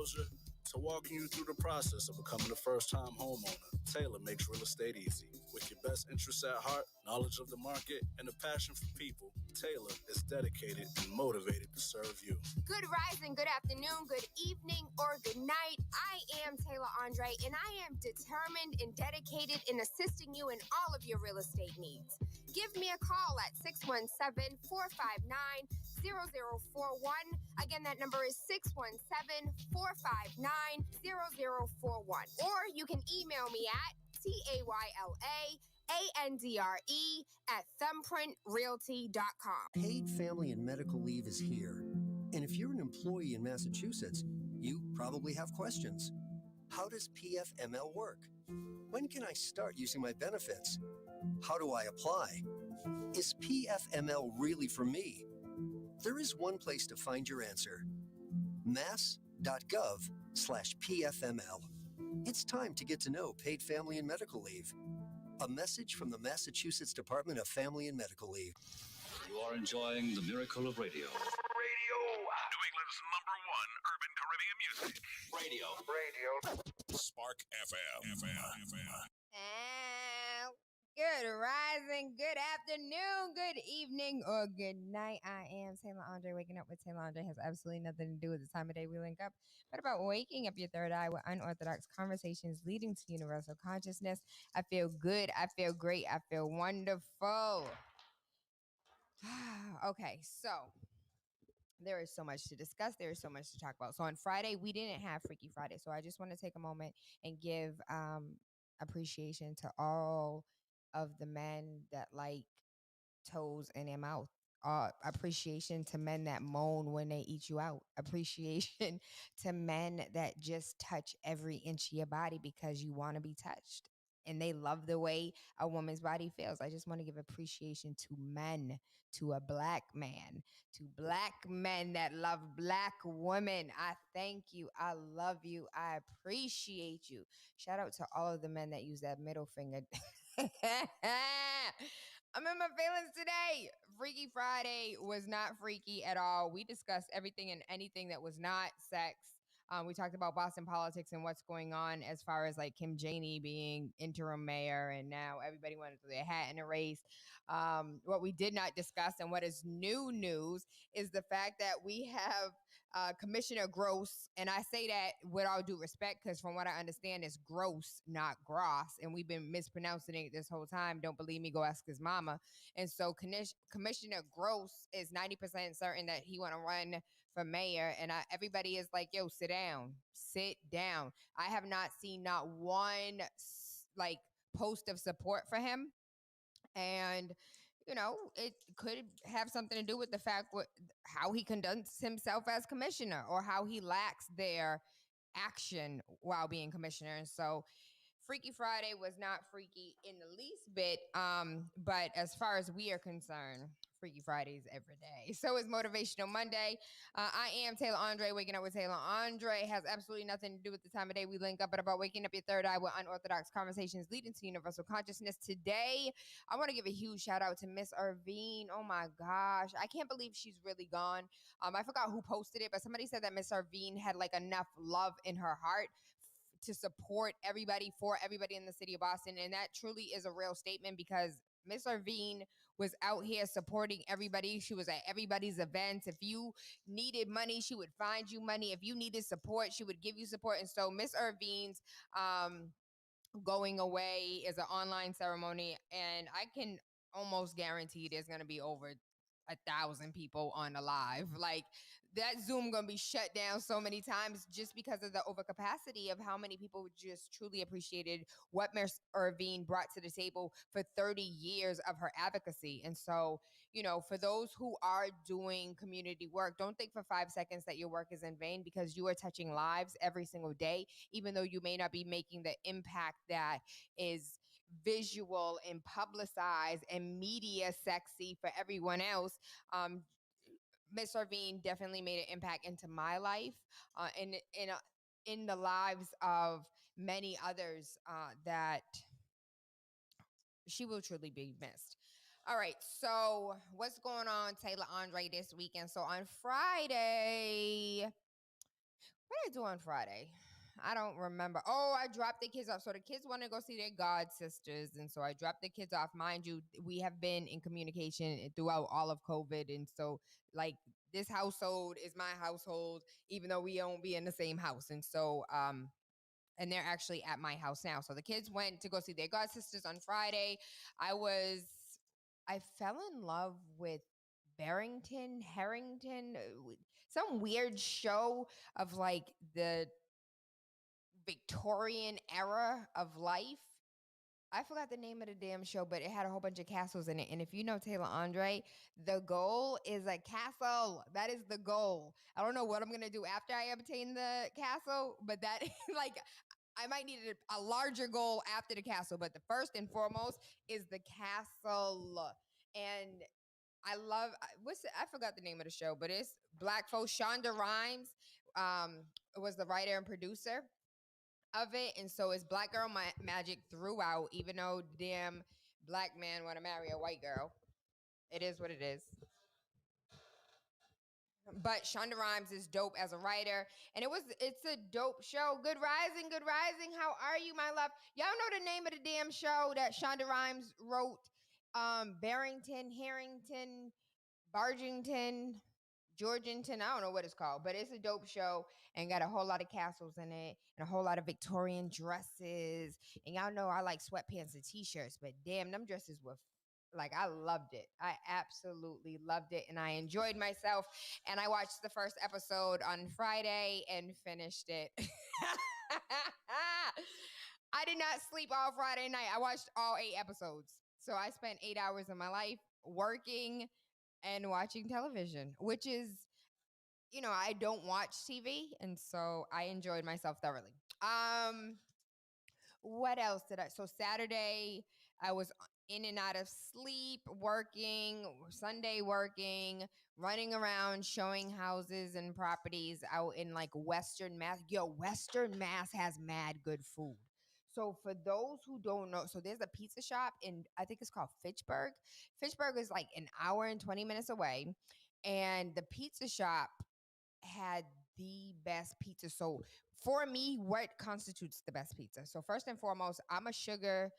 foreclosure to walking you through the process of becoming a first-time homeowner, Tayla makes real estate easy. With your best interests at heart, knowledge of the market, and a passion for people, Tayla is dedicated and motivated to serve you. Good rising, good afternoon, good evening, or good night. I am Tayla Andre, and I am determined and dedicated in assisting you in all of your real estate needs. Give me a call at 617-459-0041. Again, that number is 617-459-0041. Or you can email me at TAYLAANDRE@thumbprintrealty.com. Paid family and medical leave is here. And if you're an employee in Massachusetts, you probably have questions. How does PFML work? When can I start using my benefits? How do I apply? Is PFML really for me? There is one place to find your answer. mass.gov/PFML. It's time to get to know paid family and medical leave. A message from the Massachusetts Department of Family and Medical Leave. You are enjoying the miracle of radio. Radio. New England's #1 urban Caribbean music. Radio. Spark FM. Good rising, good afternoon, good evening, or good night. I am Taylor Andre. Waking up with Taylor Andre has absolutely nothing to do with the time of day we link up, but about waking up your third eye with unorthodox conversations leading to universal consciousness. I feel good. I feel great. I feel wonderful. Okay, so there is so much to discuss. There is so much to talk about. So on Friday, we didn't have Freaky Friday. So I just want to take a moment and give appreciation to all of the men that like toes in their mouth. Appreciation to men that moan when they eat you out. Appreciation to men that just touch every inch of your body because you want to be touched. And they love the way a woman's body feels. I just want to give appreciation to men, to a black man, to black men that love black women. I thank you. I love you. I appreciate you. Shout out to all of the men that use that middle finger. I'm in my feelings today. Freaky Friday was not freaky at all. We discussed everything and anything that was not sex. We talked about Boston politics and what's going on as far as like Kim Janey being interim mayor, and now everybody wanted to throw their hat in a race. What we did not discuss and what is new news is the fact that we have Commissioner Gross, and I say that with all due respect because from what I understand, it's Gross, not Gross, and we've been mispronouncing it this whole time. Don't believe me? Go ask his mama. And so Commissioner Gross is 90% certain that he want to run for mayor, and everybody is like, yo, sit down. I have not seen not one like post of support for him, and you know, it could have something to do with the fact how he conducts himself as commissioner or how he lacks their action while being commissioner. And so Freaky Friday was not freaky in the least bit. But as far as we are concerned, Freaky Fridays every day. So is Motivational Monday. I am Taylor Andre. Waking up with Taylor Andre has absolutely nothing to do with the time of day we link up, but about waking up your third eye with unorthodox conversations leading to universal consciousness. Today, I want to give a huge shout out to Miss Irvine. Oh my gosh. I can't believe she's really gone. I forgot who posted it, but somebody said that Miss Irvine had like enough love in her heart to support everybody for everybody in the city of Boston. And that truly is a real statement because Miss Irvine was out here supporting everybody. She was at everybody's events. If you needed money, she would find you money. If you needed support, she would give you support. And so Miss Irvine's going away is an online ceremony, and I can almost guarantee there's going to be over 1,000 people on the live. Like, that Zoom gonna be shut down so many times just because of the overcapacity of how many people just truly appreciated what Miss Irvine brought to the table for 30 years of her advocacy. And so, you know, for those who are doing community work, don't think for 5 seconds that your work is in vain, because you are touching lives every single day, even though you may not be making the impact that is visual and publicized and media sexy for everyone else. Miss Irvine definitely made an impact into my life, and in the lives of many others that she will truly be missed. All right, so what's going on, Taylor Andre, this weekend? So on Friday, What did I do on Friday? I don't remember. Oh, I dropped the kids off. So the kids want to go see their god sisters, and so I dropped the kids off. Mind you, we have been in communication throughout all of COVID, and so like this household is my household, even though we don't be in the same house. And so and they're actually at my house now. So the kids went to go see their god sisters on Friday. I fell in love with Harrington, some weird show of like the Victorian era of life. I forgot the name of the damn show, but it had a whole bunch of castles in it. And if you know Taylor Andre, the goal is a castle. That is the goal. I don't know what I'm going to do after I obtain the castle, but that, like, I might need a larger goal after the castle. But the first and foremost is the castle. And I love, I forgot the name of the show, but it's Black folks. Shonda Rhimes was the writer and producer of it, and so it's black girl magic throughout, even though damn black man want to marry a white girl. It is what it is. But Shonda Rhimes is dope as a writer, and it's a dope show. Good rising, good rising. How are you, my love? Y'all know the name of the damn show that Shonda Rhimes wrote? Barrington, Harrington, Bargington, Georgington, I don't know what it's called, but it's a dope show and got a whole lot of castles in it and a whole lot of Victorian dresses. And y'all know I like sweatpants and t-shirts, but damn, them dresses were like, I loved it. I absolutely loved it. And I enjoyed myself. And I watched the first episode on Friday and finished it. I did not sleep all Friday night. I watched all 8 episodes. So I spent 8 hours of my life working and watching television, which is, I don't watch TV, and so I enjoyed myself thoroughly. What else did I? So Saturday, I was in and out of sleep, working, Sunday working, running around, showing houses and properties out in like Western Mass. Yo, Western Mass has mad good food. So for those who don't know, so there's a pizza shop in, I think it's called Fitchburg. Fitchburg is like an hour and 20 minutes away. And the pizza shop had the best pizza. So for me, what constitutes the best pizza? So first and foremost, I'm a sugar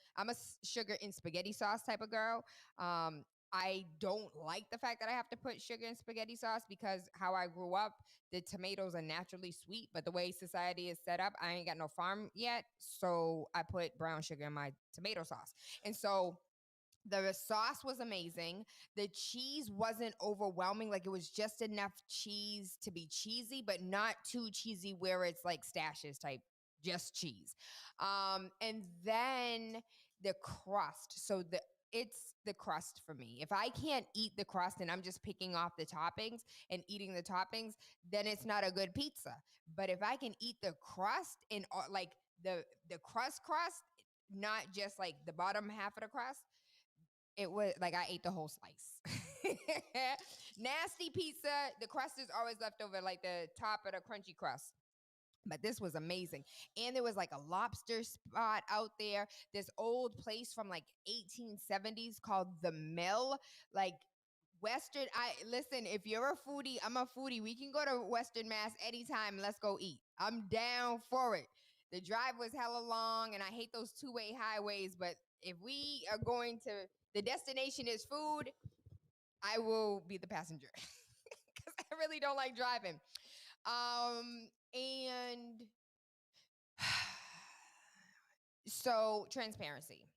in spaghetti sauce type of girl. I don't like the fact that I have to put sugar in spaghetti sauce because how I grew up, the tomatoes are naturally sweet, but the way society is set up, I ain't got no farm yet. So I put brown sugar in my tomato sauce. And so the sauce was amazing. The cheese wasn't overwhelming. Like it was just enough cheese to be cheesy, but not too cheesy where it's like Stashes type, just cheese. And then the crust. So it's the crust for me. If I can't eat the crust and I'm just picking off the toppings and eating the toppings, then it's not a good pizza. But if I can eat the crust and like the crust, not just like the bottom half of the crust, it was like I ate the whole slice. Nasty pizza. The crust is always left over, like the top of the crunchy crust. But this was amazing. And there was like a lobster spot out there. This old place from like 1870s called The Mill. Like Western, listen, if you're a foodie, I'm a foodie. We can go to Western Mass anytime. Let's go eat. I'm down for it. The drive was hella long, and I hate those two-way highways. But if we are going to, the destination is food, I will be the passenger because I really don't like driving. And so transparency.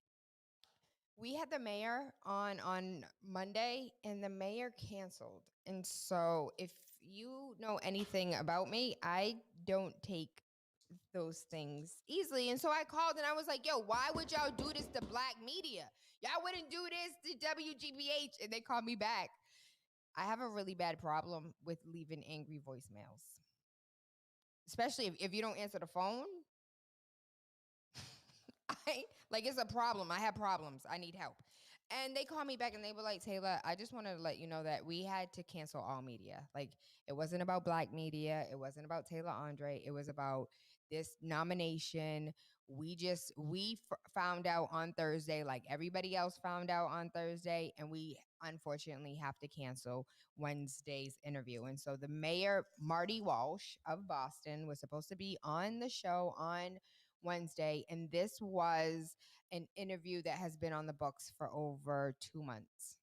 We had the mayor on Monday, and the mayor canceled. And so if you know anything about me, I don't take those things easily. And so I called and I was like, yo, why would y'all do this to black media? Y'all wouldn't do this to WGBH. And they called me back. I have a really bad problem with leaving angry voicemails, especially if you don't answer the phone. It's a problem. I have problems. I need help. And they called me back and they were like, Taylor, I just wanted to let you know that we had to cancel all media. Like, it wasn't about black media. It wasn't about Taylor Andre. It was about this nomination. We found out on Thursday, like everybody else found out on Thursday. And we unfortunately have to cancel Wednesday's interview. And so the mayor, Marty Walsh of Boston, was supposed to be on the show on Wednesday. And this was an interview that has been on the books for over 2 months.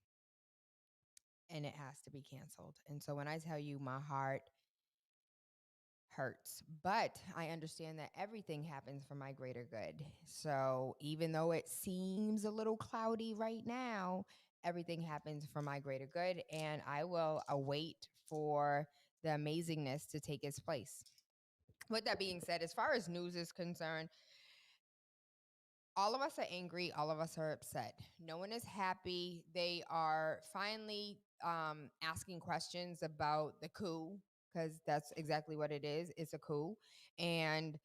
And it has to be canceled. And so when I tell you my heart hurts, but I understand that everything happens for my greater good. So even though it seems a little cloudy right now, everything happens for my greater good, and I will await for the amazingness to take its place. With that being said, as far as news is concerned, all of us are angry. All of us are upset. No one is happy. They are finally asking questions about the coup, because that's exactly what it is. It's a coup. And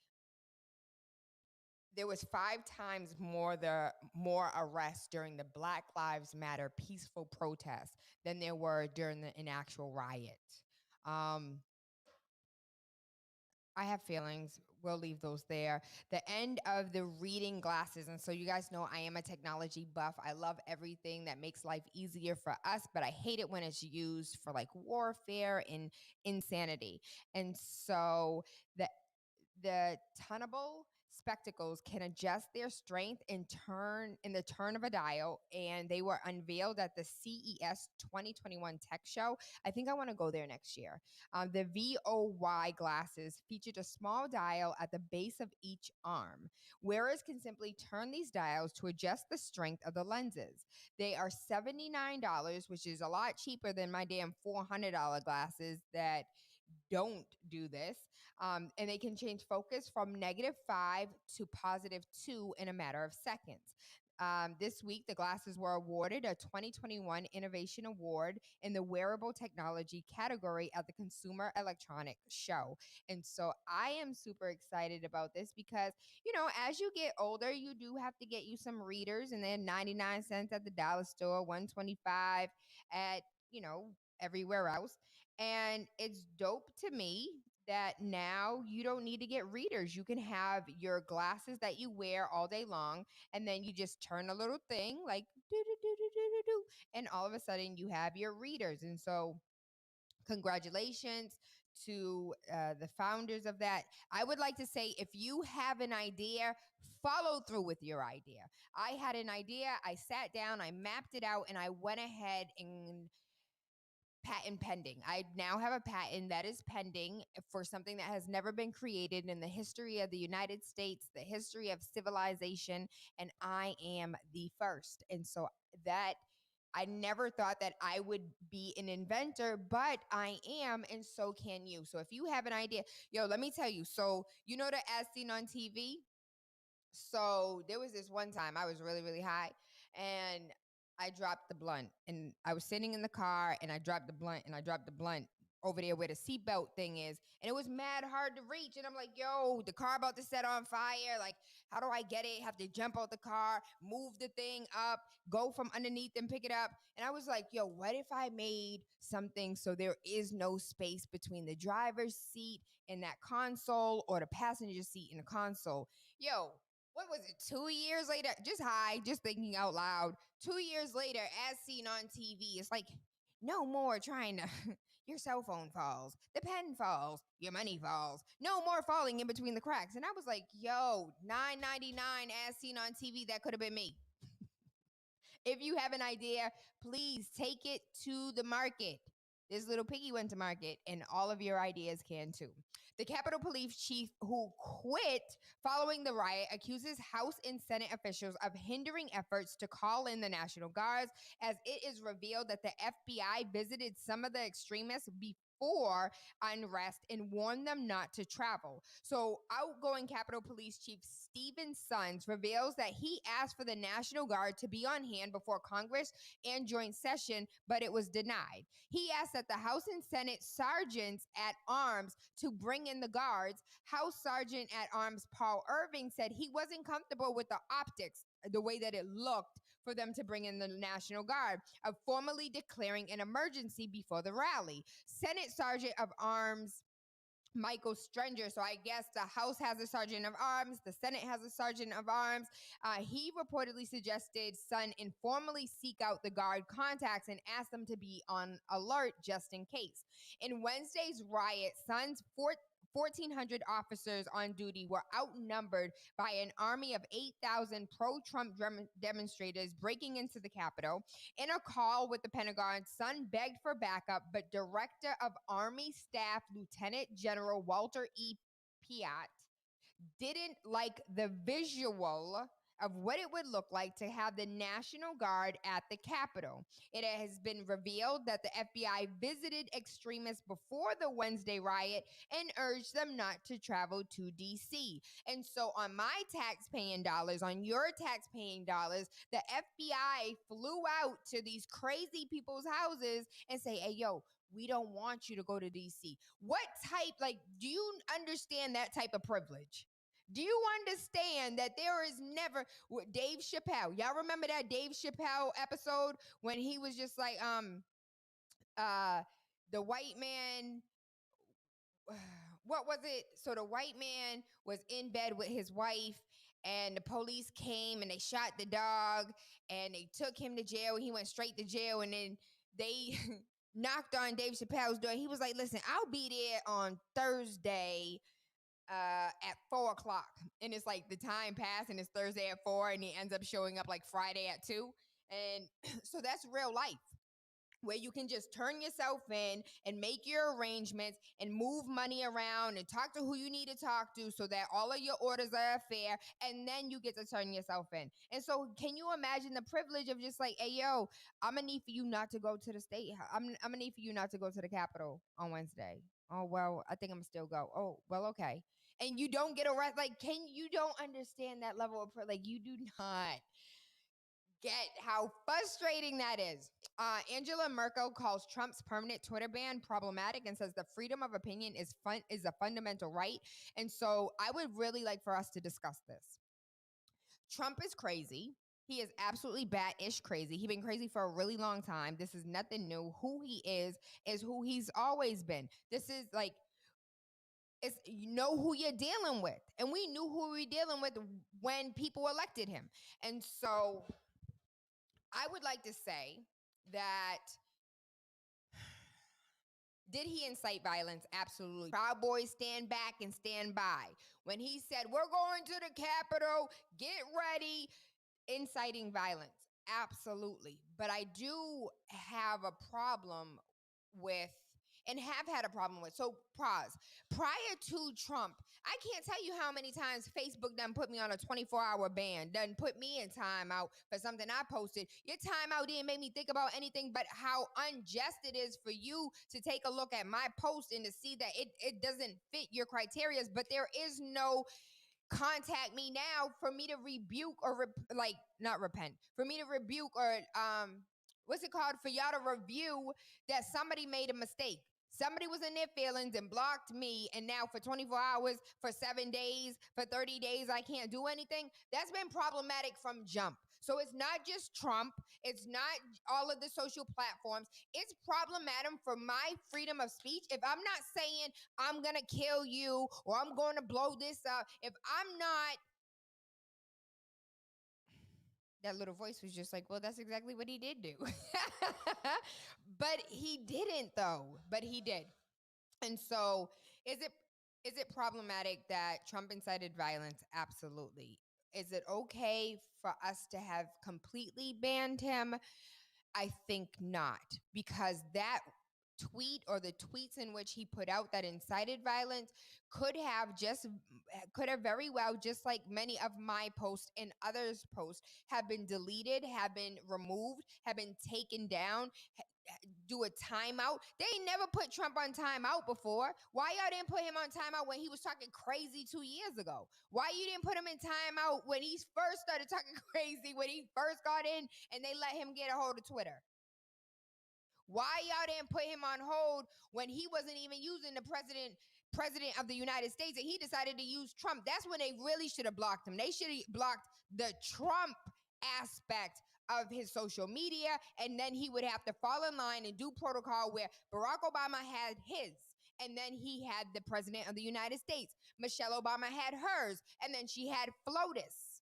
there was 5 times more arrests during the Black Lives Matter peaceful protest than there were during an actual riot. I have feelings. We'll leave those there. The end of the reading glasses. And so you guys know I am a technology buff. I love everything that makes life easier for us, but I hate it when it's used for like warfare and insanity. And so the tunnable spectacles can adjust their strength in the turn of a dial, and they were unveiled at the CES 2021 Tech Show. I think I want to go there next year. The VOY glasses featured a small dial at the base of each arm. Wearers can simply turn these dials to adjust the strength of the lenses. They are $79, which is a lot cheaper than my damn $400 glasses that don't do this. And they can change focus from -5 to +2 in a matter of seconds. This week, the glasses were awarded a 2021 Innovation Award in the wearable technology category at the Consumer Electronics Show. And so I am super excited about this because, as you get older, you do have to get you some readers, and they're 99 cents at the dollar store, 125 at, everywhere else. And it's dope to me that now you don't need to get readers. You can have your glasses that you wear all day long, and then you just turn a little thing like do do do do do do do, and all of a sudden you have your readers. And so congratulations to the founders of that. I would like to say, if you have an idea, follow through with your idea. I had an idea, I sat down, I mapped it out, and I went ahead and patent pending. I now have a patent that is pending for something that has never been created in the history of the United States, the history of civilization, and I am the first. And so that I never thought that I would be an inventor, but I am, and so can you. So if you have an idea, let me tell you. So the As Seen on TV? So there was this one time I was really, really high, and I dropped the blunt, and I was sitting in the car, and I dropped the blunt over there where the seatbelt thing is, and it was mad hard to reach. And I'm like, yo, the car about to set on fire. Like, how do I get it? Have to jump out the car, move the thing up, go from underneath and pick it up. And I was like, yo, what if I made something so there is no space between the driver's seat and that console, or the passenger seat and the console? Yo, what was it, 2 years later? Just thinking out loud. 2 years later, As Seen on TV, it's like, no more trying to, your cell phone falls, the pen falls, your money falls, no more falling in between the cracks. And I was like, yo, $9.99 As Seen on TV, that could have been me. If you have an idea, please take it to the market. This little piggy went to market, and all of your ideas can too. The Capitol Police chief, who quit following the riot, accuses House and Senate officials of hindering efforts to call in the National Guards, as it is revealed that the FBI visited some of the extremists before unrest and warned them not to travel. So outgoing Capitol Police Chief Stephen Sons reveals that he asked for the National Guard to be on hand before Congress and joint session, but it was denied. He asked that the House and Senate sergeants at arms to bring in the guards. House Sergeant at Arms Paul Irving said he wasn't comfortable with the optics, the way that it looked, for them to bring in the National Guard, of formally declaring an emergency before the rally. Senate Sergeant of Arms Michael Strenger. So I guess the House has a sergeant of arms, the Senate has a sergeant of arms. He reportedly suggested Son informally seek out the guard contacts and ask them to be on alert just in case. In Wednesday's riot, Son's 1,400 officers on duty were outnumbered by an army of 8,000 pro-Trump demonstrators breaking into the Capitol. In a call with the Pentagon, Son begged for backup, but Director of Army Staff Lieutenant General Walter E. Piatt didn't like the visual of what it would look like to have the National Guard at the Capitol. It has been revealed that the FBI visited extremists before the Wednesday riot and urged them not to travel to D.C. And so on my tax-paying dollars, on your tax-paying dollars, the FBI flew out to these crazy people's houses and say, hey, yo, we don't want you to go to D.C. What type, do you understand that type of privilege? Do you understand that there is never Dave Chappelle? Y'all remember that Dave Chappelle episode when he was just like, the white man, what was it? So the white man was in bed with his wife and the police came and they shot the dog and they took him to jail. He went straight to jail and then they knocked on Dave Chappelle's door. He was like, listen, I'll be there on Thursday at 4:00, and it's like the time passed and it's Thursday at 4 and he ends up showing up like Friday at 2. And so that's real life, where you can just turn yourself in and make your arrangements and move money around and talk to who you need to talk to so that all of your orders are fair, and then you get to turn yourself in. And so can you imagine the privilege of just like, hey, yo, I'm going to need for you not to go to the state. I'm going to need for you not to go to the Capitol on Wednesday. Oh, well, I think I'm still go. Oh, well, okay. And you don't get arrested. You don't understand that level of, you do not get how frustrating that is. Angela Merkel calls Trump's permanent Twitter ban problematic and says the freedom of opinion is a fundamental right. And so I would really like for us to discuss this. Trump is crazy. He is absolutely bat-ish crazy. He's been crazy for a really long time. This is nothing new. Who he is who he's always been. This is you know who you're dealing with. And we knew who we were dealing with when people elected him. And so I would like to say that, did he incite violence? Absolutely. Proud Boys stand back and stand by. When he said, we're going to the Capitol, get ready, inciting violence. Absolutely. But I do have a problem with, and have had a problem with. So prior to Trump, I can't tell you how many times Facebook done put me on a 24-hour ban, done put me in timeout for something I posted. Your timeout didn't make me think about anything but how unjust it is for you to take a look at my post and to see that it doesn't fit your criteria, but there is no contact me now for me to rebuke or not repent, for me to rebuke or what's it called, for y'all to review that somebody made a mistake. Somebody was in their feelings and blocked me, and now for 24 hours, for 7 days, for 30 days, I can't do anything. That's been problematic from jump. So it's not just Trump. It's not all of the social platforms. It's problematic for my freedom of speech. If I'm not saying I'm going to kill you or I'm going to blow this up, if I'm not, that little voice was just like, well, that's exactly what he did do. But he didn't, though. But he did. And so is it problematic that Trump incited violence? Absolutely. Is it okay for us to have completely banned him? I think not, because that tweet or the tweets in which he put out that incited violence could have very well, just like many of my posts and others' posts, have been deleted, have been removed, have been taken down, do a timeout. They ain't never put Trump on timeout before. Why y'all didn't put him on timeout when he was talking crazy 2 years ago? Why you didn't put him in timeout when he first started talking crazy, when he first got in and they let him get a hold of Twitter? Why y'all didn't put him on hold when he wasn't even using the president of the United States and he decided to use Trump? That's when they really should have blocked him. They should have blocked the Trump aspect of his social media, and then he would have to fall in line and do protocol where Barack Obama had his. And then he had the president of the United States. Michelle Obama had hers. And then she had FLOTUS.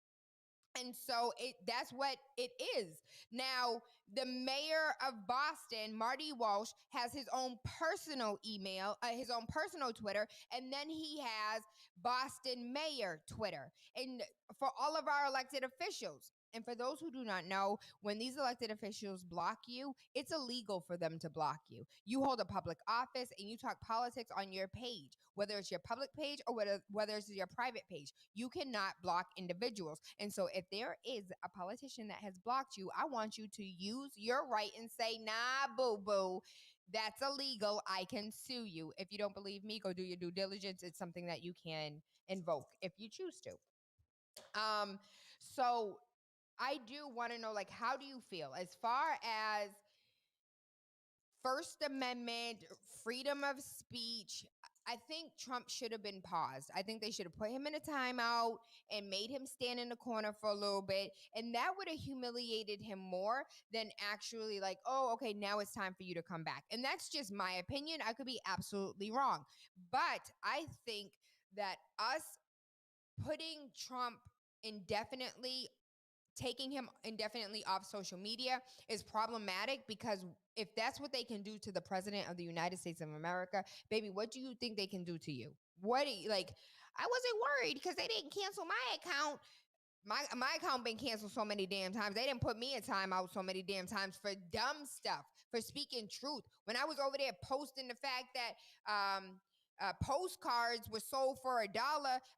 And so that's what it is. Now, the mayor of Boston, Marty Walsh, has his own personal email, his own personal Twitter, and then he has Boston Mayor Twitter. And for all of our elected officials, and for those who do not know, when these elected officials block you, it's illegal for them to block you. You hold a public office and you talk politics on your page, whether it's your public page or whether it's your private page. You cannot block individuals. And so if there is a politician that has blocked you, I want you to use your right and say, nah, boo-boo, that's illegal. I can sue you. If you don't believe me, go do your due diligence. It's something that you can invoke if you choose to. So I do want to know, like, how do you feel as far as First Amendment, freedom of speech? I think Trump should have been paused. I think they should have put him in a timeout and made him stand in the corner for a little bit. And that would have humiliated him more than actually like, oh, okay, now it's time for you to come back. And that's just my opinion. I could be absolutely wrong. But I think that us putting Trump indefinitely, taking him indefinitely off social media is problematic, because if that's what they can do to the president of the United States of America, baby, what do you think they can do to you? What do you, like, I wasn't worried because they didn't cancel my account. My account been canceled so many damn times. They didn't put me in timeout so many damn times for dumb stuff, for speaking truth. When I was over there posting the fact that postcards were sold for $1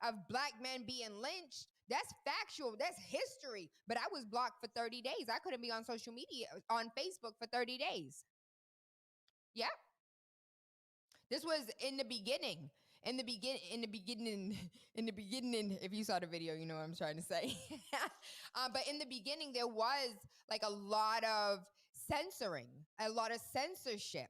of black men being lynched, that's factual. That's history. But I was blocked for 30 days. I couldn't be on social media, on Facebook for 30 days. Yep. This was in the beginning. In the beginning, if you saw the video, you know what I'm trying to say. But in the beginning, there was like a lot of censoring, a lot of censorship.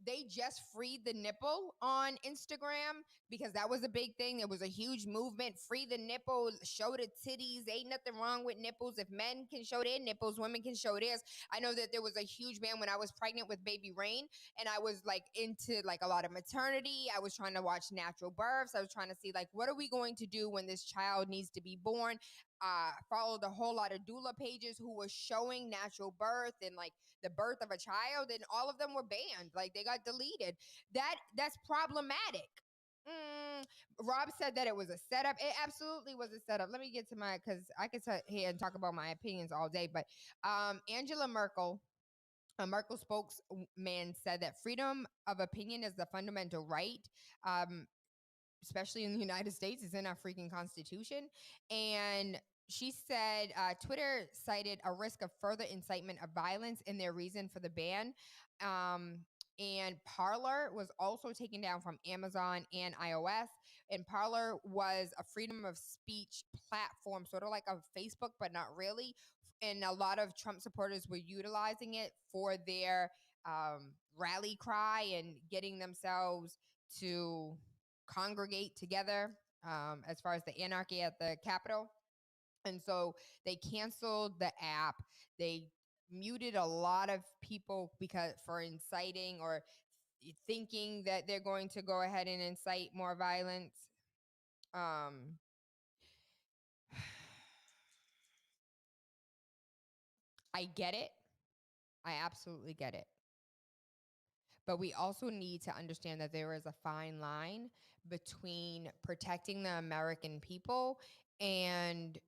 They just freed the nipple on Instagram because that was a big thing. There was a huge movement. Free the nipple, show the titties. Ain't nothing wrong with nipples. If men can show their nipples, women can show theirs. I know that there was a huge ban when I was pregnant with baby Rain, and I was like into like a lot of maternity. I was trying to watch natural births. I was trying to see like, what are we going to do when this child needs to be born? Followed a whole lot of doula pages who were showing natural birth and like the birth of a child, and all of them were banned. Like they got deleted. That's problematic. Rob said that it was a setup. It absolutely was a setup. Let me get to because I could sit here and talk about my opinions all day. But Angela Merkel, a Merkel spokesman, said that freedom of opinion is the fundamental right. Especially in the United States, it's in our freaking Constitution. And she said Twitter cited a risk of further incitement of violence in their reason for the ban. And Parler was also taken down from Amazon and iOS. And Parler was a freedom of speech platform, sort of like a Facebook, but not really. And a lot of Trump supporters were utilizing it for their rally cry and getting themselves to congregate together as far as the anarchy at the Capitol. And so they canceled the app. They muted a lot of people for inciting or thinking that they're going to go ahead and incite more violence. I get it. I absolutely get it. But we also need to understand that there is a fine line between protecting the American people and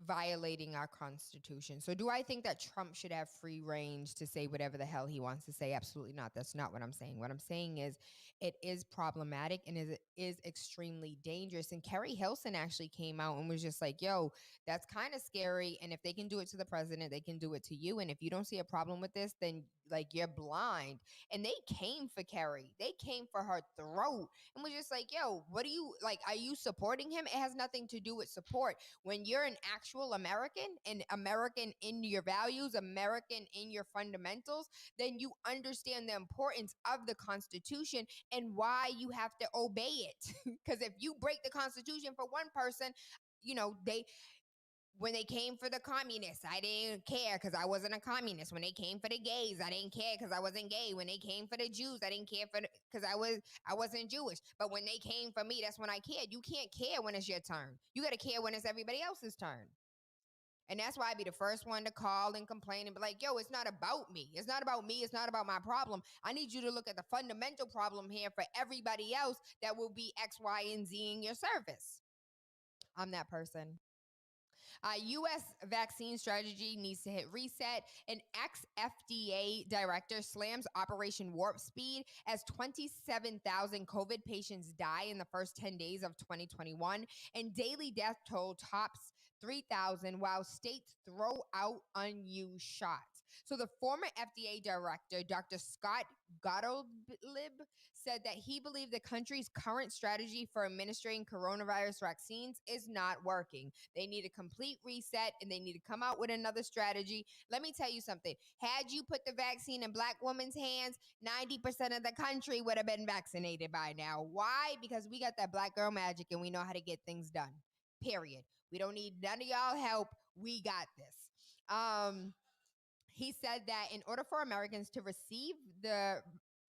violating our Constitution. So do I think that Trump should have free range to say whatever the hell he wants to say? Absolutely not. That's not what I'm saying. What I'm saying is it is problematic and it is extremely dangerous. And Kerry Hilson actually came out and was just like, yo, that's kind of scary. And if they can do it to the president, they can do it to you. And if you don't see a problem with this, then like you're blind. And they came for Kerry. They came for her throat and was just like, yo, what do you like? Are you supporting him? It has nothing to do with support. When you're an actual American and American in your values, American in your fundamentals, then you understand the importance of the Constitution and why you have to obey it. Because if you break the Constitution for one person, you know, When they came for the communists, I didn't care because I wasn't a communist. When they came for the gays, I didn't care because I wasn't gay. When they came for the Jews, I didn't care because I wasn't Jewish. But when they came for me, that's when I cared. You can't care when it's your turn. You got to care when it's everybody else's turn. And that's why I'd be the first one to call and complain and be like, yo, it's not about me. It's not about me. It's not about my problem. I need you to look at the fundamental problem here for everybody else that will be X, Y, and Z in your service. I'm that person. U.S. vaccine strategy needs to hit reset. An ex-FDA director slams Operation Warp Speed as 27,000 COVID patients die in the first 10 days of 2021, and daily death toll tops 3,000 while states throw out unused shots. So the former FDA director, Dr. Scott Gottlieb, said that he believed the country's current strategy for administering coronavirus vaccines is not working. They need a complete reset and they need to come out with another strategy. Let me tell you something. Had you put the vaccine in Black women's hands, 90% of the country would have been vaccinated by now. Why? Because we got that Black girl magic and we know how to get things done. Period. We don't need none of y'all help. We got this. He said that in order for Americans to receive the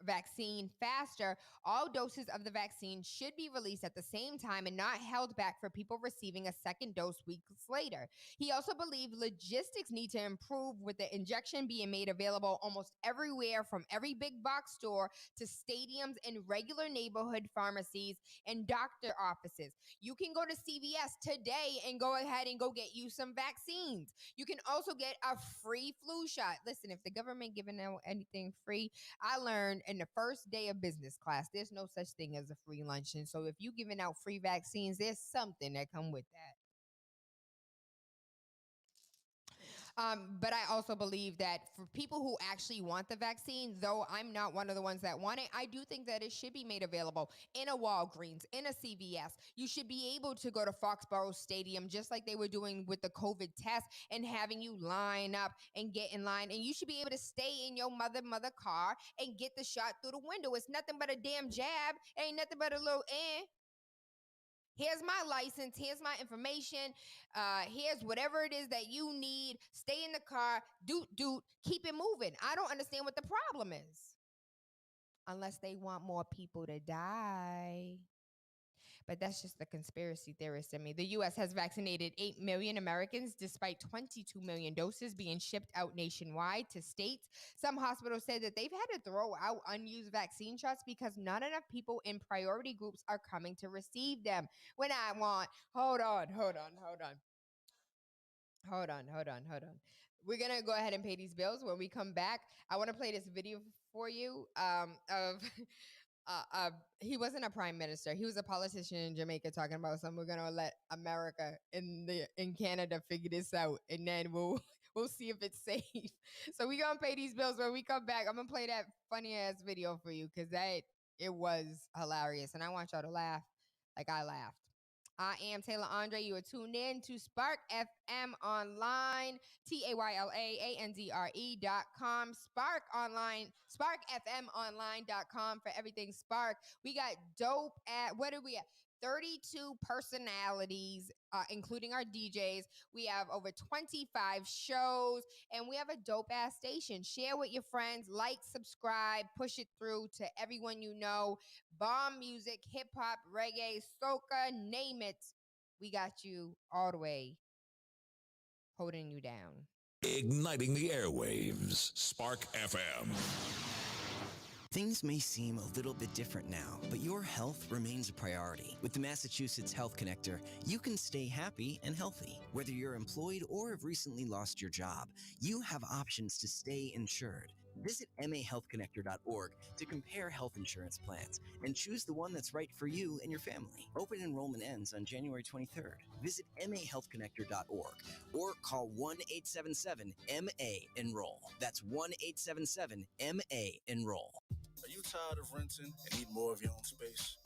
vaccine faster, all doses of the vaccine should be released at the same time and not held back for people receiving a second dose weeks later. He also believed logistics need to improve with the injection being made available almost everywhere, from every big box store to stadiums and regular neighborhood pharmacies and doctor offices. You can go to CVS today and go ahead and go get you some vaccines. You can also get a free flu shot. Listen, if the government giving out anything free, I learned in the first day of business class, there's no such thing as a free lunch. And so if you giving out free vaccines, there's something that come with that. But I also believe that for people who actually want the vaccine, though I'm not one of the ones that want it, I do think that it should be made available in a Walgreens, in a CVS. You should be able to go to Foxborough Stadium, just like they were doing with the COVID test, and having you line up and get in line. And you should be able to stay in your mother car and get the shot through the window. It's nothing but a damn jab. Ain't nothing but a little Here's my license. Here's my information. Here's whatever it is that you need. Stay in the car. Doot. Keep it moving. I don't understand what the problem is. Unless they want more people to die. But that's just the conspiracy theorist in me. The U.S. has vaccinated 8 million Americans despite 22 million doses being shipped out nationwide to states. Some hospitals said that they've had to throw out unused vaccine shots because not enough people in priority groups are coming to receive them. When I want, hold on. We're going to go ahead and pay these bills. When we come back, I want to play this video for you of... he wasn't a prime minister. He was a politician in Jamaica talking about something. We're gonna let America in Canada figure this out, and then we'll see if it's safe. So we gonna pay these bills. When we come back, I'm gonna play that funny ass video for you because it was hilarious, and I want y'all to laugh like I laughed. I am Tayla Andre. You are tuned in to Spark FM Online, TaylaAndre.com, Spark Online, SparkFMOnline.com for everything Spark. We got dope what are we at? 32 personalities, including our DJs. We have over 25 shows, and we have a dope-ass station. Share with your friends, like, subscribe, push it through to everyone you know. Bomb music, hip-hop, reggae, soca, name it. We got you all the way, holding you down. Igniting the airwaves. Spark FM. Things may seem a little bit different now, but your health remains a priority. With the Massachusetts Health Connector, you can stay happy and healthy. Whether you're employed or have recently lost your job, you have options to stay insured. Visit mahealthconnector.org to compare health insurance plans and choose the one that's right for you and your family. Open enrollment ends on January 23rd. Visit mahealthconnector.org or call 1-877-MA-ENROLL. That's 1-877-MA-ENROLL. Are you tired of renting and need more of your own space?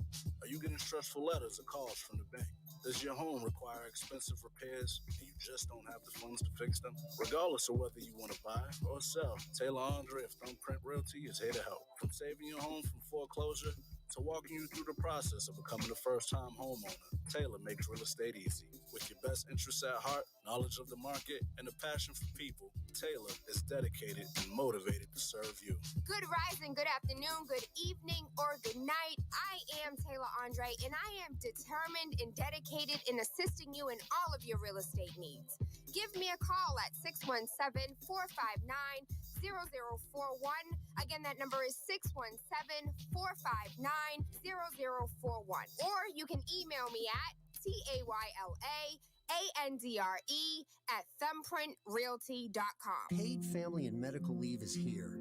Are you getting stressful letters or calls from the bank? Does your home require expensive repairs and you just don't have the funds to fix them? Regardless of whether you want to buy or sell, Taylor Andre of Thumbprint Realty is here to help. From saving your home from foreclosure To walking you through the process of becoming a first-time homeowner, Tayla makes real estate easy. With your best interests at heart, knowledge of the market, and a passion for people, Tayla is dedicated and motivated to serve you. Good rising, good afternoon, good evening, or good night. I am Tayla Andre, and I am determined and dedicated in assisting you in all of your real estate needs. Give me a call at 617-459-0041. Again, that number is 617-459-0041. Or you can email me at TAYLAANDRE@thumbprintrealty.com. Paid family and medical leave is here.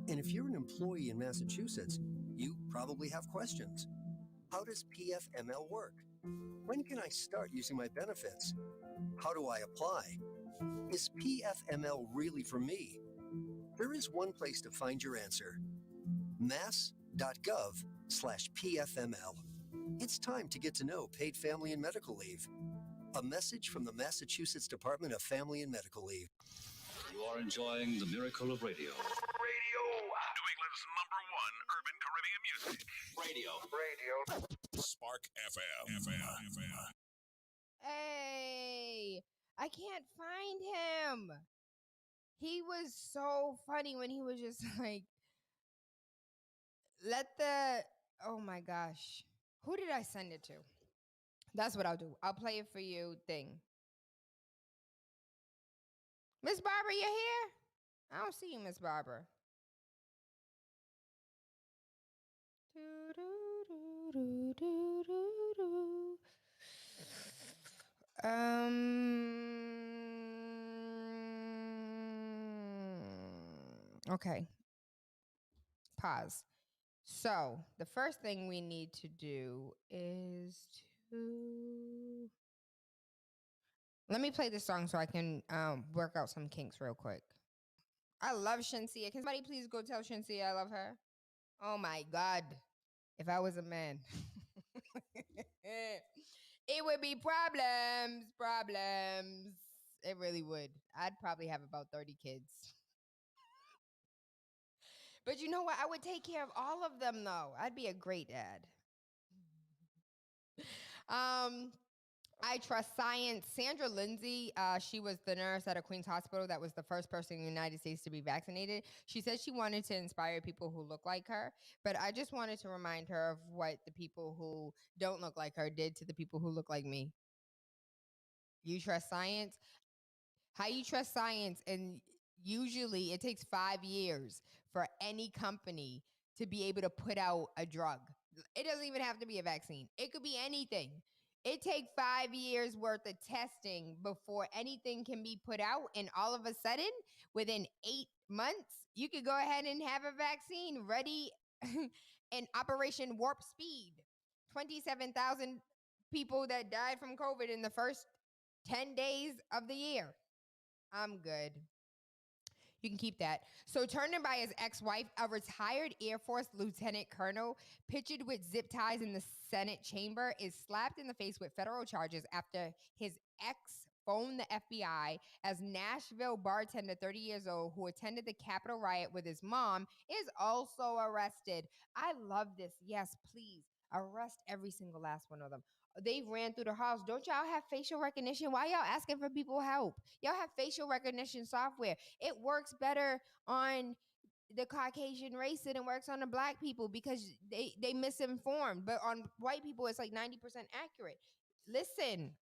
And if you're an employee in Massachusetts, you probably have questions. How does PFML work? When can I start using my benefits? How do I apply? Is PFML really for me? There is one place to find your answer. mass.gov/PFML. It's time to get to know paid family and medical leave. A message from the Massachusetts Department of Family and Medical Leave. You are enjoying the miracle of radio. Radio. New England's #1 urban Caribbean music. Radio. Spark FM. Hey, I can't find him. He was so funny when he was just like, oh my gosh. Who did I send it to? That's what I'll do. I'll play it for you thing. Miss Barbara, you here? I don't see you, Miss Barbara. Okay. Pause. So the first thing we need to do is to let me play this song so I can work out some kinks real quick. I love Shinsia. Can somebody please go tell Shinsia I love her? Oh my God. If I was a man. It would be problems. It really would. I'd probably have about 30 kids. But you know what? I would take care of all of them, though. I'd be a great dad. I trust science. Sandra Lindsay, she was the nurse at a Queens hospital that was the first person in the United States to be vaccinated. She said she wanted to inspire people who look like her, but I just wanted to remind her of what the people who don't look like her did to the people who look like me. You trust science? How you trust science? And usually it takes 5 years for any company to be able to put out a drug. It doesn't even have to be a vaccine. It could be anything. It takes 5 years worth of testing before anything can be put out. And all of a sudden, within 8 months, you could go ahead and have a vaccine ready in Operation Warp Speed. 27,000 people that died from COVID in the first 10 days of the year. I'm good. You can keep that. So turning by his ex-wife, a retired Air Force lieutenant colonel pictured with zip ties in the Senate chamber is slapped in the face with federal charges after his ex phoned the FBI as Nashville bartender, 30 years old, who attended the Capitol riot with his mom, is also arrested. I love this. Yes, please. Arrest every single last one of them. They ran through the house. Don't y'all have facial recognition? Why y'all asking for people help? Y'all have facial recognition software. It works better on the Caucasian race than it works on the black people because they misinformed. But on white people, it's like 90% accurate. Listen,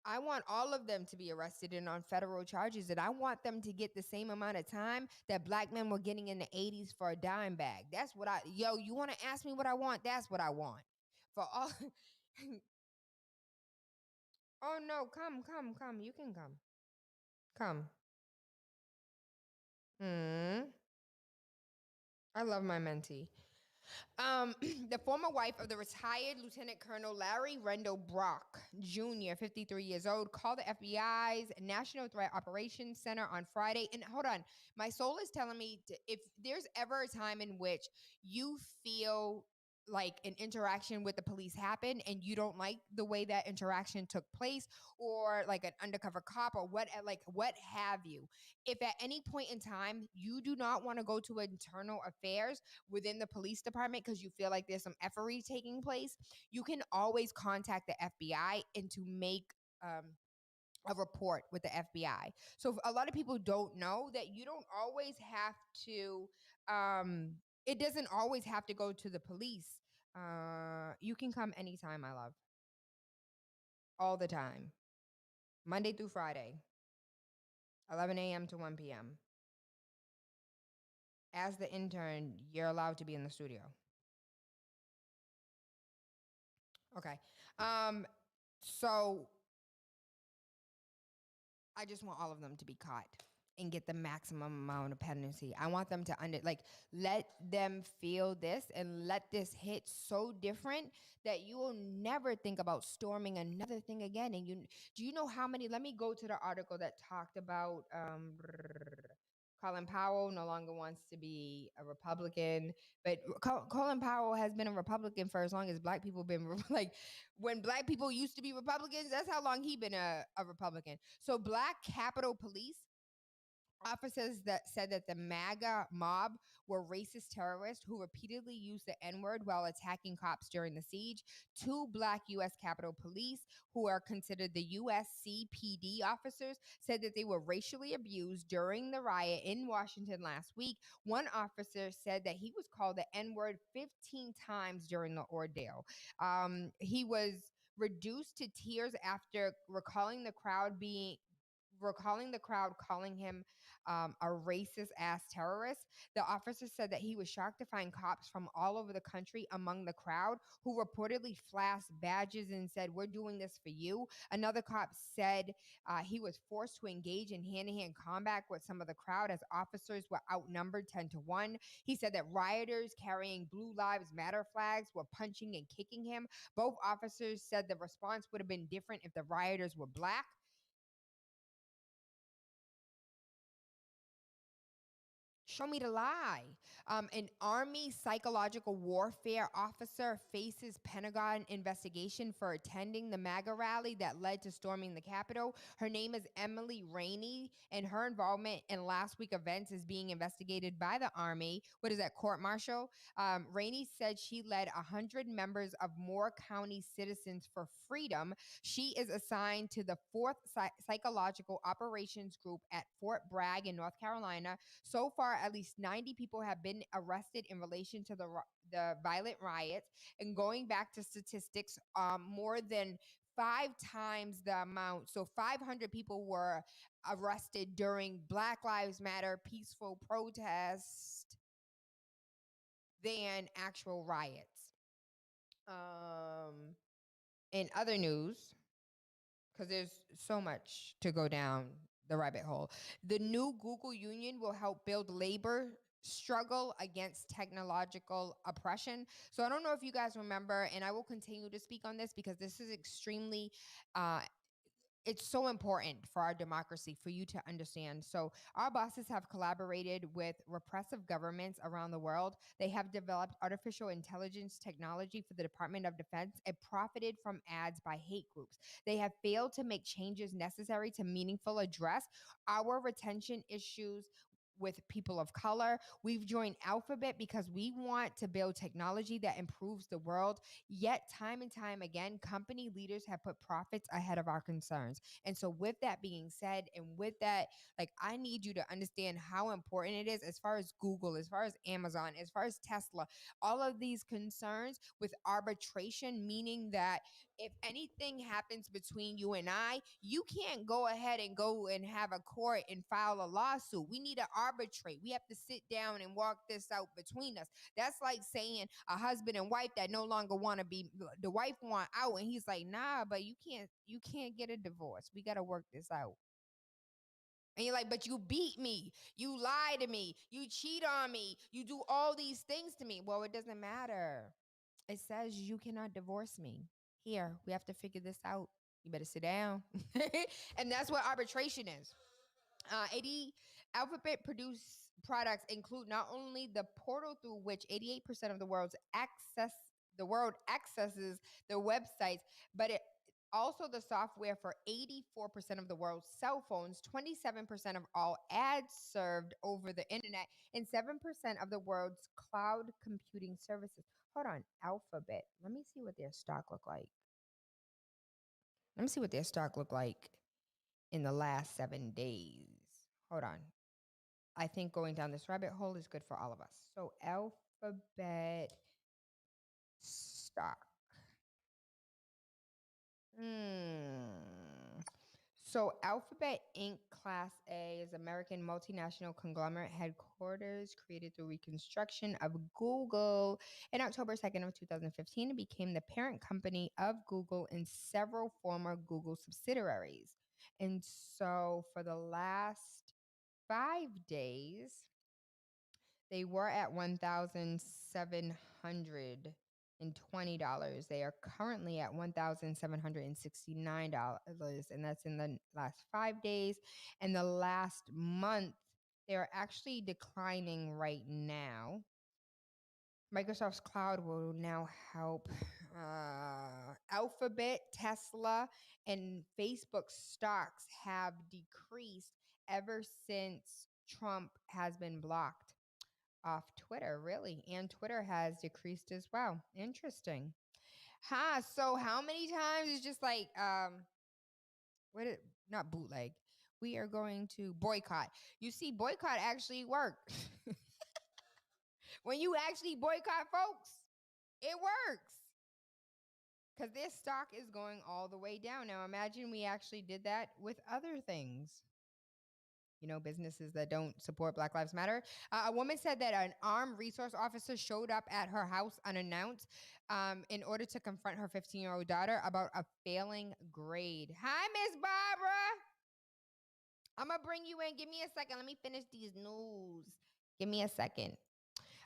I want all of them to be arrested and on federal charges, and I want them to get the same amount of time that black men were getting in the 80s for a dime bag. That's what you want to ask me what I want? That's what I want. For all. Oh no, come. You can come. I love my mentee. The former wife of the retired Lieutenant Colonel Larry Rendell Brock Jr., 53 years old, called the FBI's National Threat Operations Center on Friday. And hold on, my soul is telling me if there's ever a time in which you feel like an interaction with the police happened and you don't like the way that interaction took place, or like an undercover cop or what have you. If at any point in time you do not want to go to internal affairs within the police department because you feel like there's some effery taking place, you can always contact the FBI and to make a report with the FBI. So a lot of people don't know that you don't always have to, it doesn't always have to go to the police. You can come anytime, my love. All the time. Monday through Friday, 11 a.m. to 1 p.m. As the intern, you're allowed to be in the studio. Okay. So I just want all of them to be caught and get the maximum amount of penalty. I want them to let them feel this and let this hit so different that you will never think about storming another thing again. And do you know how many? Let me go to the article that talked about Colin Powell no longer wants to be a Republican, but Colin Powell has been a Republican for as long as Black people been like when Black people used to be Republicans. That's how long he been a Republican. So Black Capitol Police officers that said that the MAGA mob were racist terrorists who repeatedly used the N-word while attacking cops during the siege. 2 Black U.S. Capitol Police, who are considered the USCPD officers, said that they were racially abused during the riot in Washington last week. One officer said that he was called the N-word 15 times during the ordeal. He was reduced to tears after recalling the crowd calling him a racist ass terrorist. The officer said that he was shocked to find cops from all over the country among the crowd who reportedly flashed badges and said, "We're doing this for you." Another cop said he was forced to engage in hand-to-hand combat with some of the crowd as officers were outnumbered 10-1. He said that rioters carrying Blue Lives Matter flags were punching and kicking him. Both officers said the response would have been different if the rioters were Black. Show me the lie. An Army psychological warfare officer faces Pentagon investigation for attending the MAGA rally that led to storming the Capitol. Her name is Emily Rainey, and her involvement in last week's events is being investigated by the Army. What is that, court-martial? Rainey said she led 100 members of Moore County Citizens for Freedom. She is assigned to the 4th Psychological Operations Group at Fort Bragg in North Carolina. So far, at least 90 people have been arrested in relation to the violent riots. And going back to statistics, more than 5 times the amount. So 500 people were arrested during Black Lives Matter peaceful protest than actual riots. In other news, because there's so much to go down the rabbit hole, the new Google union will help build labor struggle against technological oppression. So I don't know if you guys remember, and I will continue to speak on this because this is extremely it's so important for our democracy for you to understand. So our bosses have collaborated with repressive governments around the world. They have developed artificial intelligence technology for the Department of Defense and profited from ads by hate groups. They have failed to make changes necessary to meaningfully address our retention issues with people of color. We've joined Alphabet because we want to build technology that improves the world. Yet time and time again, company leaders have put profits ahead of our concerns. And so with that being said, and with that, like, I need you to understand how important it is as far as Google, as far as Amazon, as far as Tesla, all of these concerns with arbitration, meaning that if anything happens between you and I, you can't go ahead and go and have a court and file a lawsuit. We need to arbitrate. We have to sit down and walk this out between us. That's like saying a husband and wife that no longer want to be, the wife want out, and he's like, nah, but you can't get a divorce. We got to work this out. And you're like, but you beat me. You lie to me. You cheat on me. You do all these things to me. Well, it doesn't matter. It says you cannot divorce me. Here, we have to figure this out. You better sit down. And that's what arbitration is. Alphabet produced products include not only the portal through which 88% of the world's access the world accesses the websites, but it also the software for 84% of the world's cell phones, 27% of all ads served over the internet, and 7% of the world's cloud computing services. Hold on, Alphabet. Let me see what their stock look like. Let me see what their stock looked like in the last 7 days. Hold on. I think going down this rabbit hole is good for all of us. So Alphabet stock. So Alphabet Inc. Class A is American multinational conglomerate headquarters created through reconstruction of Google in October 2nd of 2015 and became the parent company of Google and several former Google subsidiaries. And so for the last 5 days, they were at $1,720. They are currently at $1,769, and that's in the last 5 days. And the last month, they're actually declining right now. Microsoft's cloud will now help Alphabet, Tesla, and Facebook stocks have decreased ever since Trump has been blocked off Twitter, really. And Twitter has decreased as well. Interesting. So how many times is just like, not bootleg. We are going to boycott. You see, boycott actually works. When you actually boycott folks, it works. Because their stock is going all the way down. Now imagine we actually did that with other things. You know, businesses that don't support Black Lives Matter. A woman said that an armed resource officer showed up at her house unannounced in order to confront her 15-year-old daughter about a failing grade. Hi, Miss Barbara. I'm going to bring you in. Give me a second. Let me finish these news. Give me a second.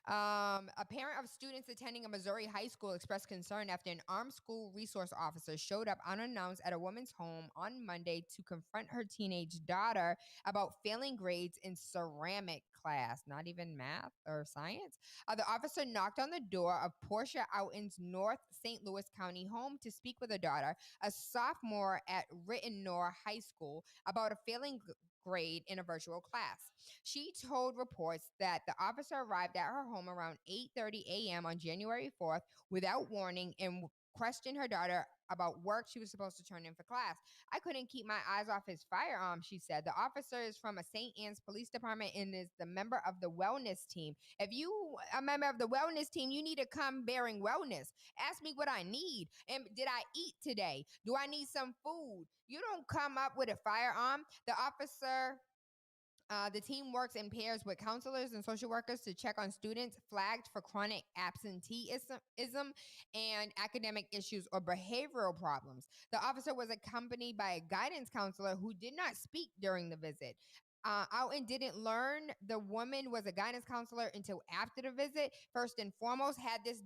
A parent of students attending a Missouri high school expressed concern after an armed school resource officer showed up unannounced at a woman's home on Monday to confront her teenage daughter about failing grades in ceramic class, not even math or science. The officer knocked on the door of Portia Outen's North St. Louis County home to speak with her daughter, a sophomore at Rittenor High School, about a failing grade in a virtual class. She told reports that the officer arrived at her home around 8:30 a.m. on January 4th without warning and questioned her daughter about work she was supposed to turn in for class. I couldn't keep my eyes off his firearm, she said. The officer is from a St. Anne's Police Department and is the member of the wellness team. If you a member of the wellness team, you need to come bearing wellness. Ask me what I need. And did I eat today? Do I need some food? You don't come up with a firearm. The team works in pairs with counselors and social workers to check on students flagged for chronic absenteeism and academic issues or behavioral problems. The officer was accompanied by a guidance counselor who did not speak during the visit. Outen didn't learn the woman was a guidance counselor until after the visit. First and foremost, had this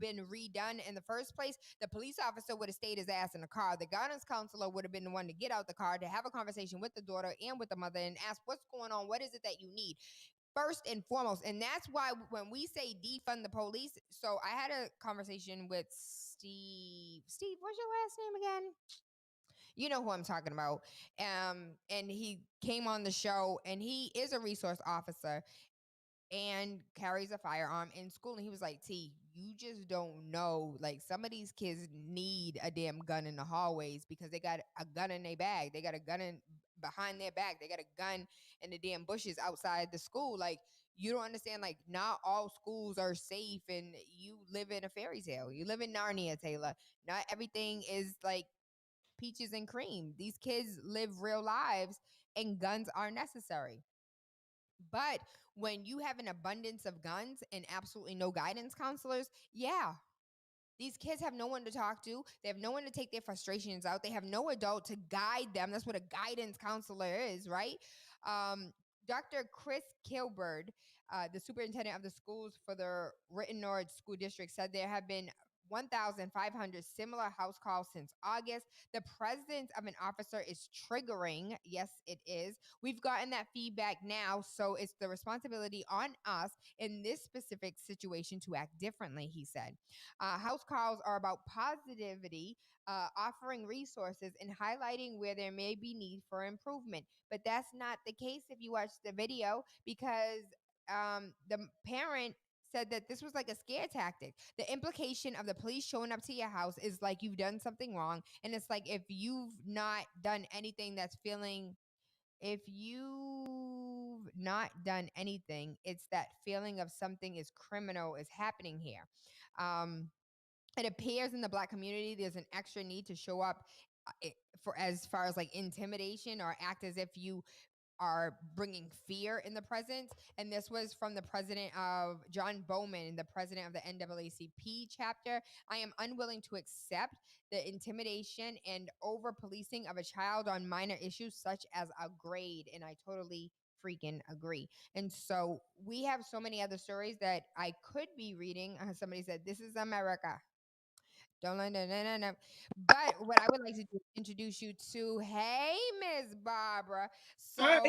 been redone in the first place, the police officer would have stayed his ass in the car. The guidance counselor would have been the one to get out the car to have a conversation with the daughter and with the mother and ask, what's going on? What is it that you need? First and foremost. And that's why when we say defund the police, so I had a conversation with Steve, what's your last name again? You know who I'm talking about. And he came on the show, and he is a resource officer and carries a firearm in school. And he was like, T, you just don't know. Like, some of these kids need a damn gun in the hallways because they got a gun in their bag. They got a gun behind their back. They got a gun in the damn bushes outside the school. Like, you don't understand, like, not all schools are safe, and you live in a fairy tale. You live in Narnia, Tayla. Not everything is like peaches and cream. These kids live real lives, and guns are necessary. But when you have an abundance of guns and absolutely no guidance counselors, yeah, these kids have no one to talk to. They have no one to take their frustrations out. They have no adult to guide them. That's what a guidance counselor is, right? Dr. Chris Kilbird, the superintendent of the schools for the Rittenor School District, said there have been 1,500 similar house calls since August. The presence of an officer is triggering. Yes, it is. We've gotten that feedback now, so it's the responsibility on us in this specific situation to act differently, he said. House calls are about positivity, offering resources and highlighting where there may be need for improvement. But that's not the case if you watch the video, because the parent said that this was like a scare tactic. The implication of the police showing up to your house is like you've done something wrong. And it's like if you've not done anything, it's that feeling of something is criminal is happening here. It appears in the Black community there's an extra need to show up for as far as like intimidation or act as if you are bringing fear in the presence. And this was from the president of John Bowman, the president of the NAACP chapter. I am unwilling to accept the intimidation and over policing of a child on minor issues such as a grade. And I totally freaking agree. And so we have so many other stories that I could be reading. Somebody said, "This is America." Don't let no. But what I would like to do is introduce you to, hey, Miss Barbara. So Hi, how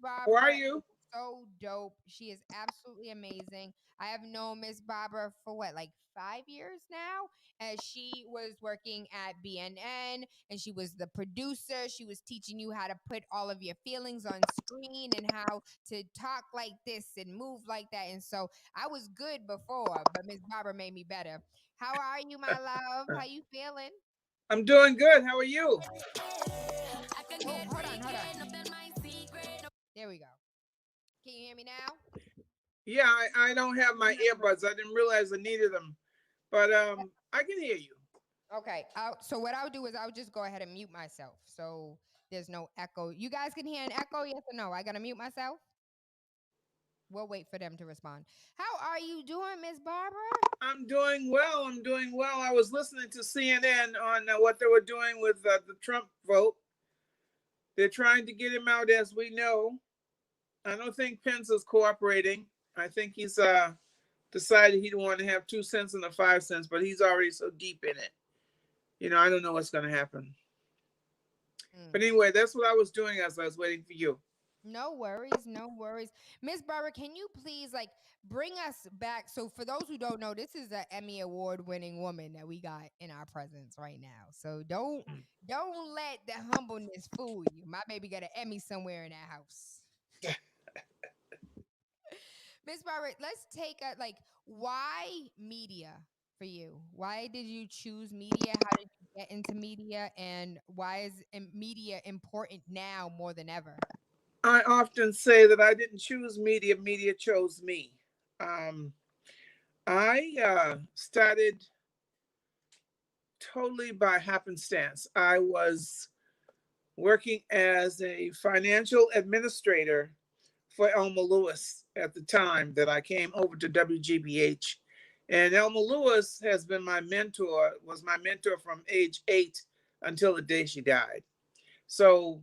Barbara are is you? so dope. She is absolutely amazing. I have known Miss Barbara for what, like 5 years now? And she was working at BNN and she was the producer. She was teaching you how to put all of your feelings on screen and how to talk like this and move like that. And so I was good before, but Miss Barbara made me better. How are you, my love? How you feeling? I'm doing good. How are you? Oh, hold on. There we go. Can you hear me now? Yeah, I don't have my earbuds. I didn't realize I needed them, but I can hear you. Okay. So what I'll do is I'll just go ahead and mute myself, so there's no echo. You guys can hear an echo, yes or no? I gotta mute myself. We'll wait for them to respond. How are you doing, Miss Barbara? I'm doing well. I'm doing well. I was listening to CNN on what they were doing with the Trump vote. They're trying to get him out, as we know. I don't think Pence is cooperating. I think he's decided he don't want to have 2 cents and the 5 cents, but he's already so deep in it. I don't know what's going to happen. But anyway, that's what I was doing as I was waiting for you. No worries, no worries. Miss Barbara, can you please bring us back? So for those who don't know, this is an Emmy Award winning woman that we got in our presence right now. So don't let the humbleness fool you. My baby got an Emmy somewhere in that house. Miss Barbara, let's take why media for you? Why did you choose media? How did you get into media? And why is media important now more than ever? I often say that I didn't choose media, media chose me. I started totally by happenstance. I was working as a financial administrator for Elma Lewis at the time that I came over to WGBH. And Elma Lewis has been was my mentor from age 8 until the day she died. So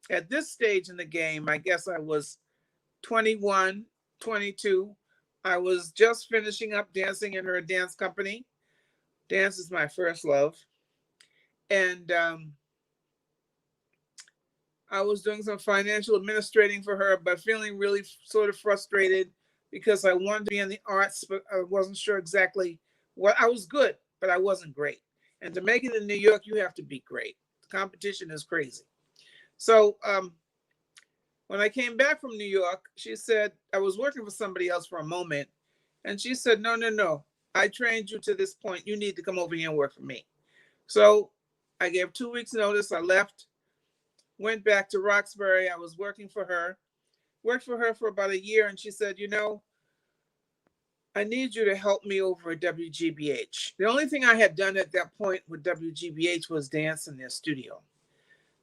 at this stage in the game, I guess I was 21, 22. I was just finishing up dancing in her dance company. Dance is my first love. And I was doing some financial administrating for her, but feeling really sort of frustrated because I wanted to be in the arts, but I wasn't sure exactly what. I was good, but I wasn't great. And to make it in New York, you have to be great. The competition is crazy. So when I came back from New York, she said, I was working for somebody else for a moment. And she said, no. I trained you to this point. You need to come over here and work for me. So I gave 2 weeks notice. I left, went back to Roxbury. I was working for her, worked for her for about a year. And she said, I need you to help me over at WGBH. The only thing I had done at that point with WGBH was dance in their studio.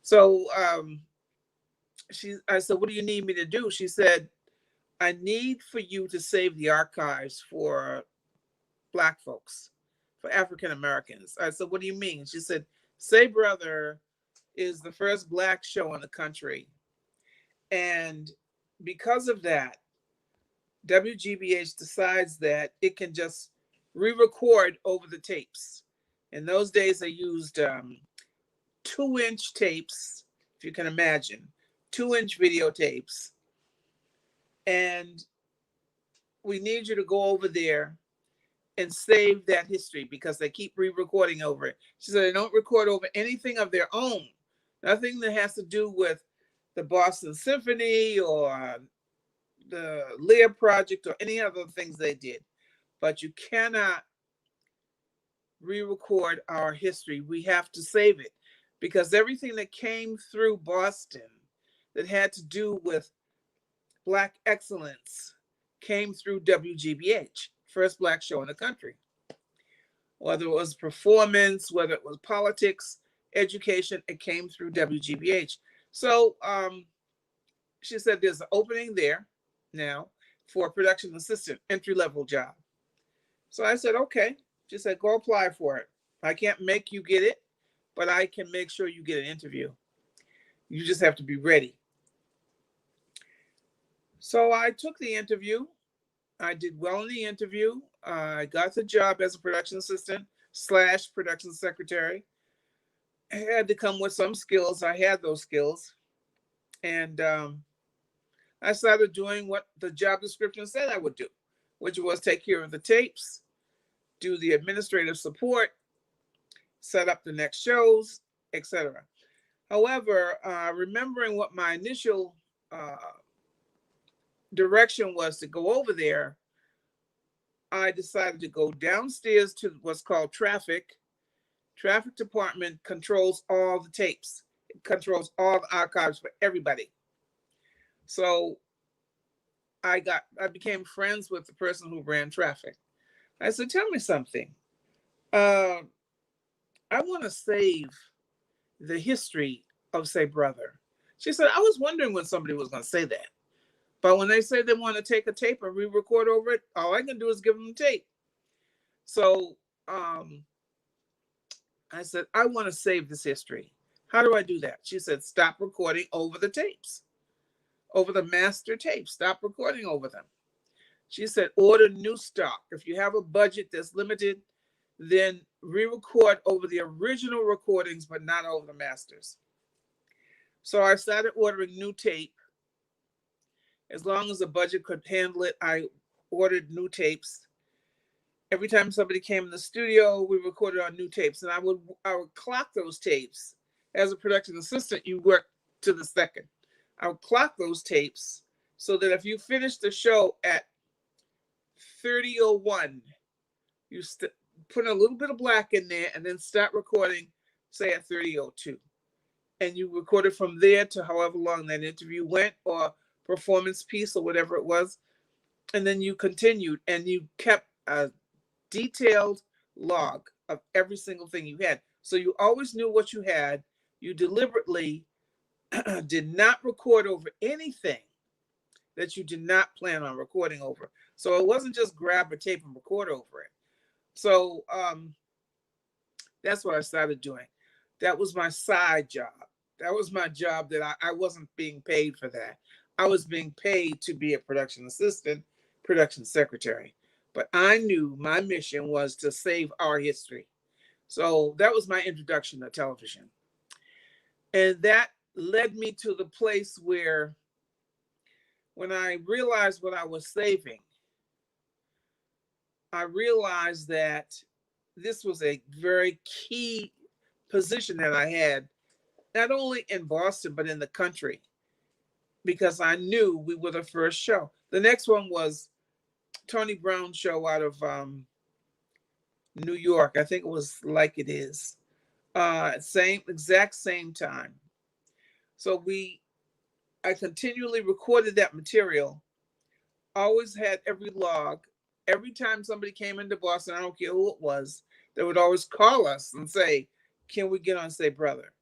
So I said, what do you need me to do? She said, I need for you to save the archives for Black folks, for African Americans. I said, what do you mean? She said, Say Brother is the first Black show in the country. And because of that, WGBH decides that it can just re-record over the tapes. In those days, they used 2-inch tapes, if you can imagine, 2-inch videotapes. And we need you to go over there and save that history because they keep re-recording over it. She said they don't record over anything of their own, nothing that has to do with the Boston Symphony or the Lear Project or any other things they did. But you cannot re-record our history. We have to save it because everything that came through Boston that had to do with Black excellence came through WGBH, first Black show in the country. Whether it was performance, whether it was politics, education, it came through WGBH. So she said there's an opening there now for a production assistant, entry-level job. So I said, okay. She said, go apply for it. I can't make you get it, but I can make sure you get an interview. You just have to be ready. So I took the interview. I did well in the interview. I got the job as a production assistant / production secretary. I had to come with some skills. I had those skills. And I started doing what the job description said I would do, which was take care of the tapes, do the administrative support, set up the next shows, etc. However, remembering what my initial direction was to go over there, I decided to go downstairs to what's called traffic. Traffic department controls all the tapes. It controls all the archives for everybody. So I became friends with the person who ran traffic. I said, tell me something. I want to save the history of Say Brother. She said, I was wondering when somebody was going to say that. But when they say they want to take a tape and re-record over it, all I can do is give them the tape. So I said, I want to save this history. How do I do that? She said, stop recording over the tapes, over the master tapes. Stop recording over them. She said, order new stock. If you have a budget that's limited, then re-record over the original recordings, but not over the masters. So I started ordering new tape. As long as the budget could handle it, I ordered new tapes. Every time somebody came in the studio, we recorded on new tapes. And I would clock those tapes. As a production assistant, you work to the second. I would clock those tapes so that if you finish the show at 30:01, you put a little bit of black in there and then start recording, say at 30:02. And you recorded from there to however long that interview went or performance piece or whatever it was. And then you continued and you kept a detailed log of every single thing you had. So you always knew what you had. You deliberately did not record over anything that you did not plan on recording over. So it wasn't just grab a tape and record over it. So that's what I started doing. That was my side job. That was my job that I wasn't being paid for that. I was being paid to be a production assistant, production secretary. But I knew my mission was to save our history. So that was my introduction to television. And that led me to the place where when I realized what I was saving, I realized that this was a very key position that I had, not only in Boston, but in the country, because I knew we were the first show. The next one was Tony Brown's show out of New York. I think it was Like It Is. Exact same time. So I continually recorded that material, always had every log. Every time somebody came into Boston, I don't care who it was, they would always call us and say, can we get on Say Brother?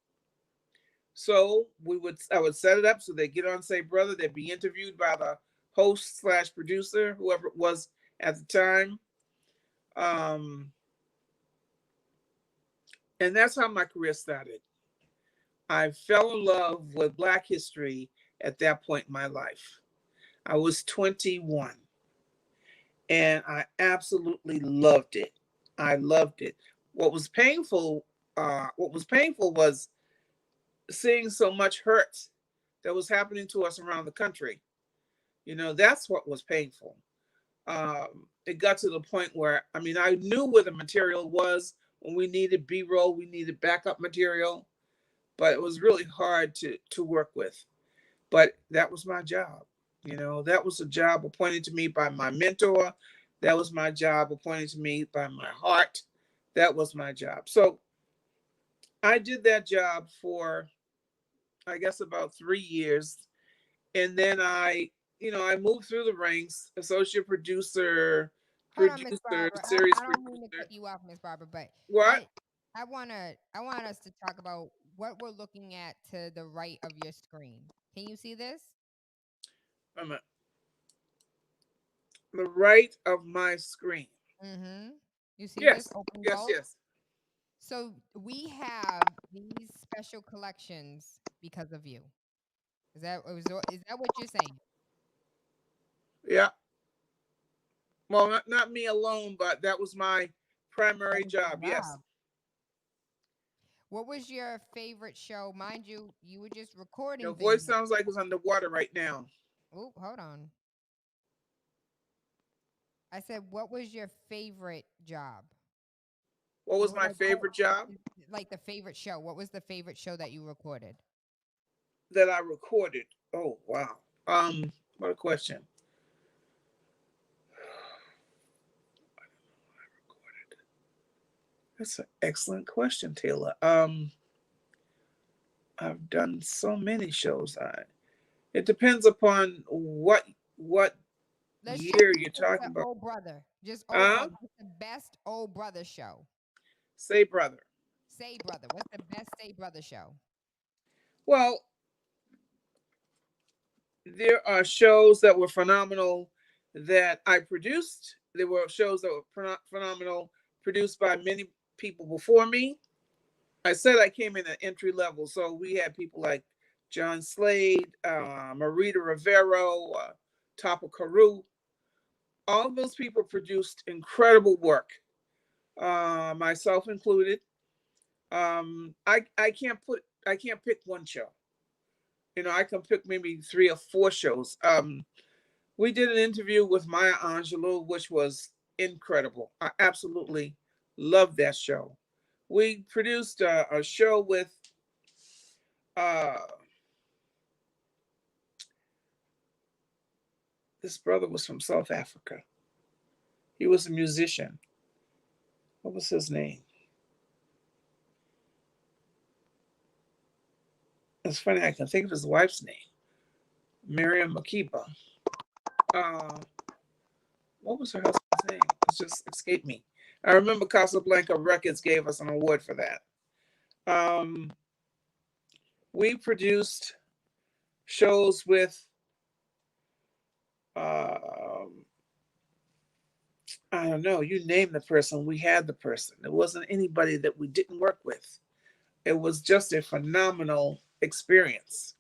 So I would set it up so they get on Say Brother. They'd be interviewed by the host / producer, whoever it was at the time. And that's how my career started. I fell in love with Black history at that point in my life. I was 21. and I absolutely loved it. I loved it. What was painful, was seeing so much hurt that was happening to us around the country. That's what was painful. It got to the point where, I knew where the material was when we needed B-roll, we needed backup material, but it was really hard to work with. But that was my job. That was a job appointed to me by my mentor. That was my job appointed to me by my heart. That was my job. So I did that job for, I guess, about 3 years. And then I moved through the ranks, associate producer, Hold on, Miss Barbara. series I don't mean to producer. cut you off, Miss Barbara, but What? I want us to talk about what we're looking at to the right of your screen. Can you see this? I'm at the right of my screen. Mm-hmm. You see this? Yes, Open yes, vault? yes. So we have these special collections because of you. Is that what you're saying? Yeah. Well, not me alone, but that was my primary job. Yes. What was your favorite show? Mind you, you were just recording Your things. voice sounds like it's underwater right now. Oh, hold on. I said, what was your favorite job? What was my favorite job? Like the favorite show. What was the favorite show that you recorded? That I recorded. Oh, wow. What a question. That's an excellent question, Tayla. I've done so many shows. It depends upon what year you're talking about. Old Brother. Just Old Brother. What's the best Old Brother show? Say Brother. Say Brother. What's the best Say Brother show? Well, there are shows that were phenomenal that I produced. There were shows that were phenomenal, produced by many people before me. I said I came in at entry level, so we had people like John Slade, Marita Rivero, Tapa Carew. All of those people produced incredible work, myself included. I can't pick one show. I can pick maybe 3 or 4 shows. We did an interview with Maya Angelou, which was incredible. I absolutely loved that show. We produced a show with this brother was from South Africa. He was a musician. What was his name? It's funny, I can think of his wife's name. Miriam Makeba. What was her husband's name? It just escaped me. I remember Casablanca Records gave us an award for that. We produced shows with I don't know, you name the person, we had the person. There wasn't anybody that we didn't work with. It was just a phenomenal experience.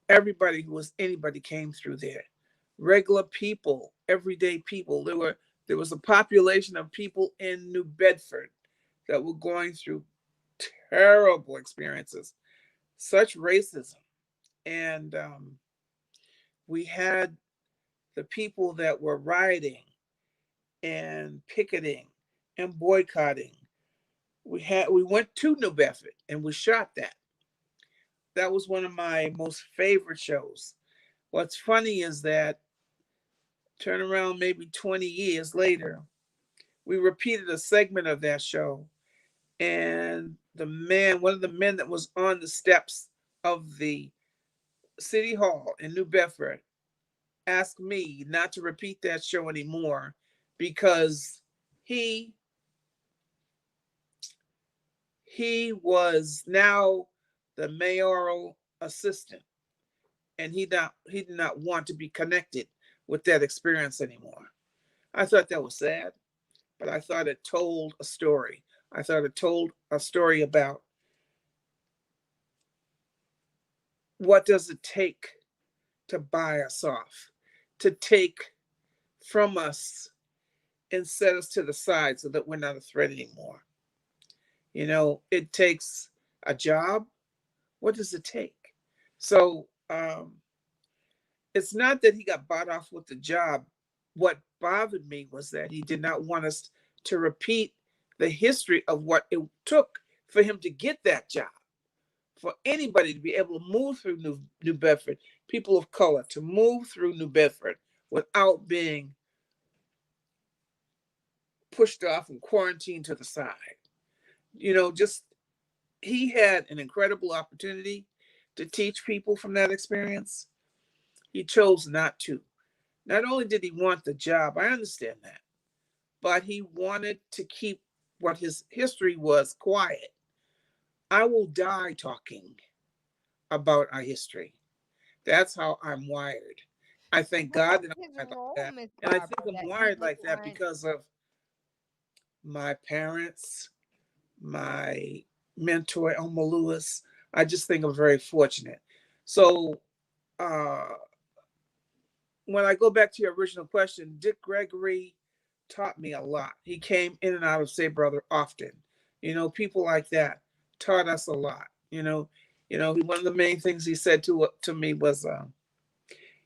Everybody who was anybody came through there. Regular people, everyday people. There was a population of people in New Bedford that were going through terrible experiences, such racism. And we had the people that were rioting and picketing and boycotting. We went to New Bedford and we shot that. That was one of my most favorite shows. What's funny is that turn around maybe 20 years later, we repeated a segment of that show, and one of the men that was on the steps of the city hall in New Bedford asked me not to repeat that show anymore because he was now the mayoral assistant, and he did not want to be connected with that experience anymore. I thought that was sad, but I thought it told a story. I thought it told a story about what does it take to buy us off. to take from us and set us to the side so that we're not a threat anymore. You know, it takes a job. What does it take? So it's not that he got bought off with the job. What bothered me was that he did not want us to repeat the history of what it took for him to get that job. For anybody to be able to move through New Bedford, people of color to move through New Bedford without being pushed off and quarantined to the side. You know, just he had an incredible opportunity to teach people from that experience. He chose not to. Not only did he want the job, I understand that, but he wanted to keep what his history was quiet. I will die talking about our history. That's how I'm wired. I thank God that I'm wired like that. And I think I'm wired like that because of my parents, my mentor, Elma Lewis. I just think I'm very fortunate. So when I go back to your original question, Dick Gregory taught me a lot. He came in and out of Say Brother often. You know, people like that taught us a lot. You know, one of the main things he said to me was,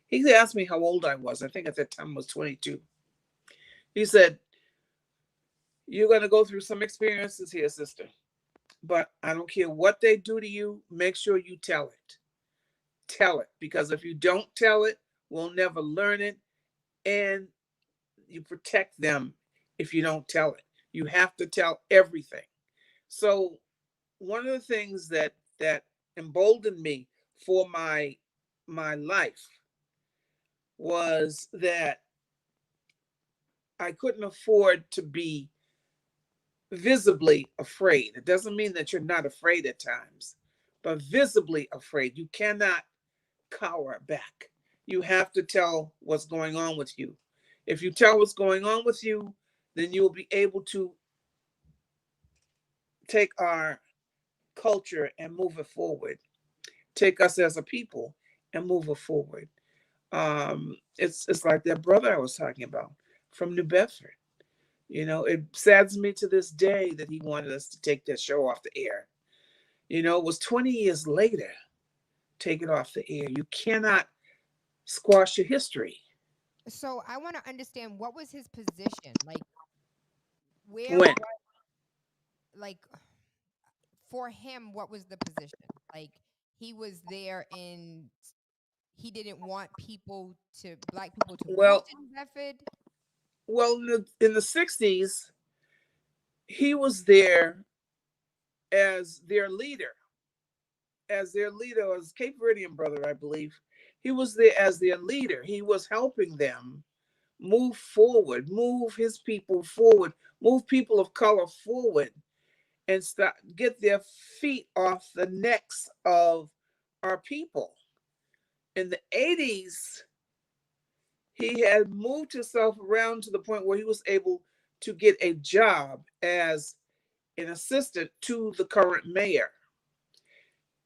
he asked me how old I was. I think at that time I was 22. He said, "You're going to go through some experiences here, sister, but I don't care what they do to you. Make sure you tell it. Tell it, because if you don't tell it, we'll never learn it, and you protect them if you don't tell it. You have to tell everything." So one of the things that emboldened me for my life was that I couldn't afford to be visibly afraid. It doesn't mean that you're not afraid at times, but visibly afraid. You cannot cower back. You have to tell what's going on with you. If you tell what's going on with you, then you'll be able to take our culture and move it forward. Take us as a people and move it forward. It's like that brother I was talking about from New Bedford. You know, it saddens me to this day that he wanted us to take that show off the air. You know, it was 20 years later, take it off the air. You cannot squash your history. So I want to understand, what was his position? Like, where, When? like, for him, what was the position? Like, he was there and he didn't want black people to move to New Bedford? Well, in the 60s, he was there as their leader. As Cape Verdean brother, I believe. He was there as their leader. He was helping them move forward, move his people forward, move people of color forward, and get their feet off the necks of our people. In the 80s, he had moved himself around to the point where he was able to get a job as an assistant to the current mayor.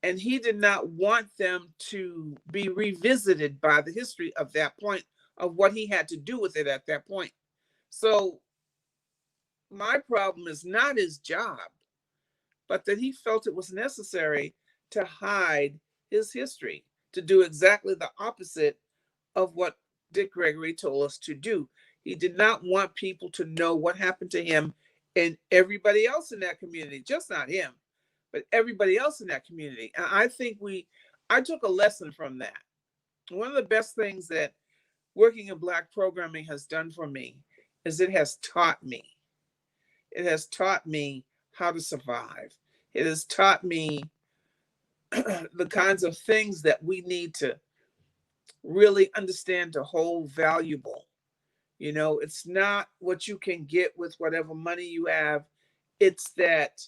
And he did not want them to be revisited by the history of that point, of what he had to do with it at that point. So my problem is not his job, but that he felt it was necessary to hide his history, to do exactly the opposite of what Dick Gregory told us to do. He did not want people to know what happened to him and everybody else in that community, just not him, but everybody else in that community. And I think I took a lesson from that. One of the best things that working in Black programming has done for me is it has taught me. It has taught me how to survive. It has taught me the kinds of things that we need to really understand to hold valuable. You know, it's not what you can get with whatever money you have. It's that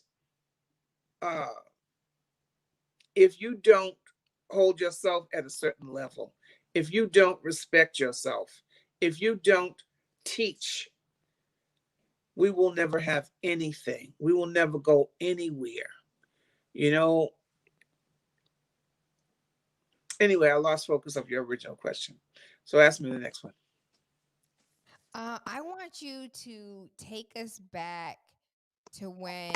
if you don't hold yourself at a certain level, if you don't respect yourself, if you don't teach, we will never have anything. We will never go anywhere. You know, anyway, I lost focus of your original question. So ask me the next one. I want you to take us back to when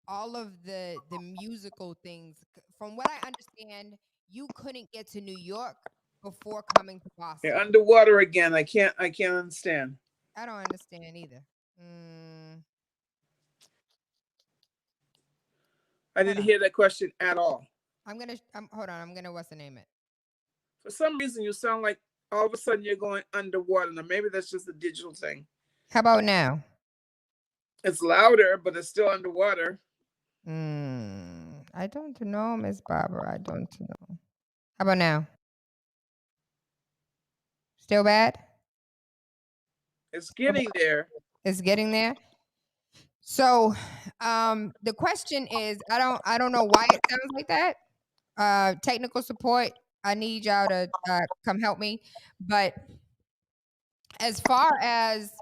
all of the musical things, from what I understand, you couldn't get to New York before coming to Boston. You're underwater again. I can't understand. I don't understand either. I didn't hear that question at all. Hold on. I'm gonna what's the name it? For some reason, you sound like all of a sudden you're going underwater. Now, maybe that's just a digital thing. How about now? It's louder, but it's still underwater. I don't know, Miss Barbara. I don't know. How about now? Still bad? It's getting there. It's getting there. So, the question is, I don't know why it sounds like that. Technical support, I need y'all to come help me. But as far as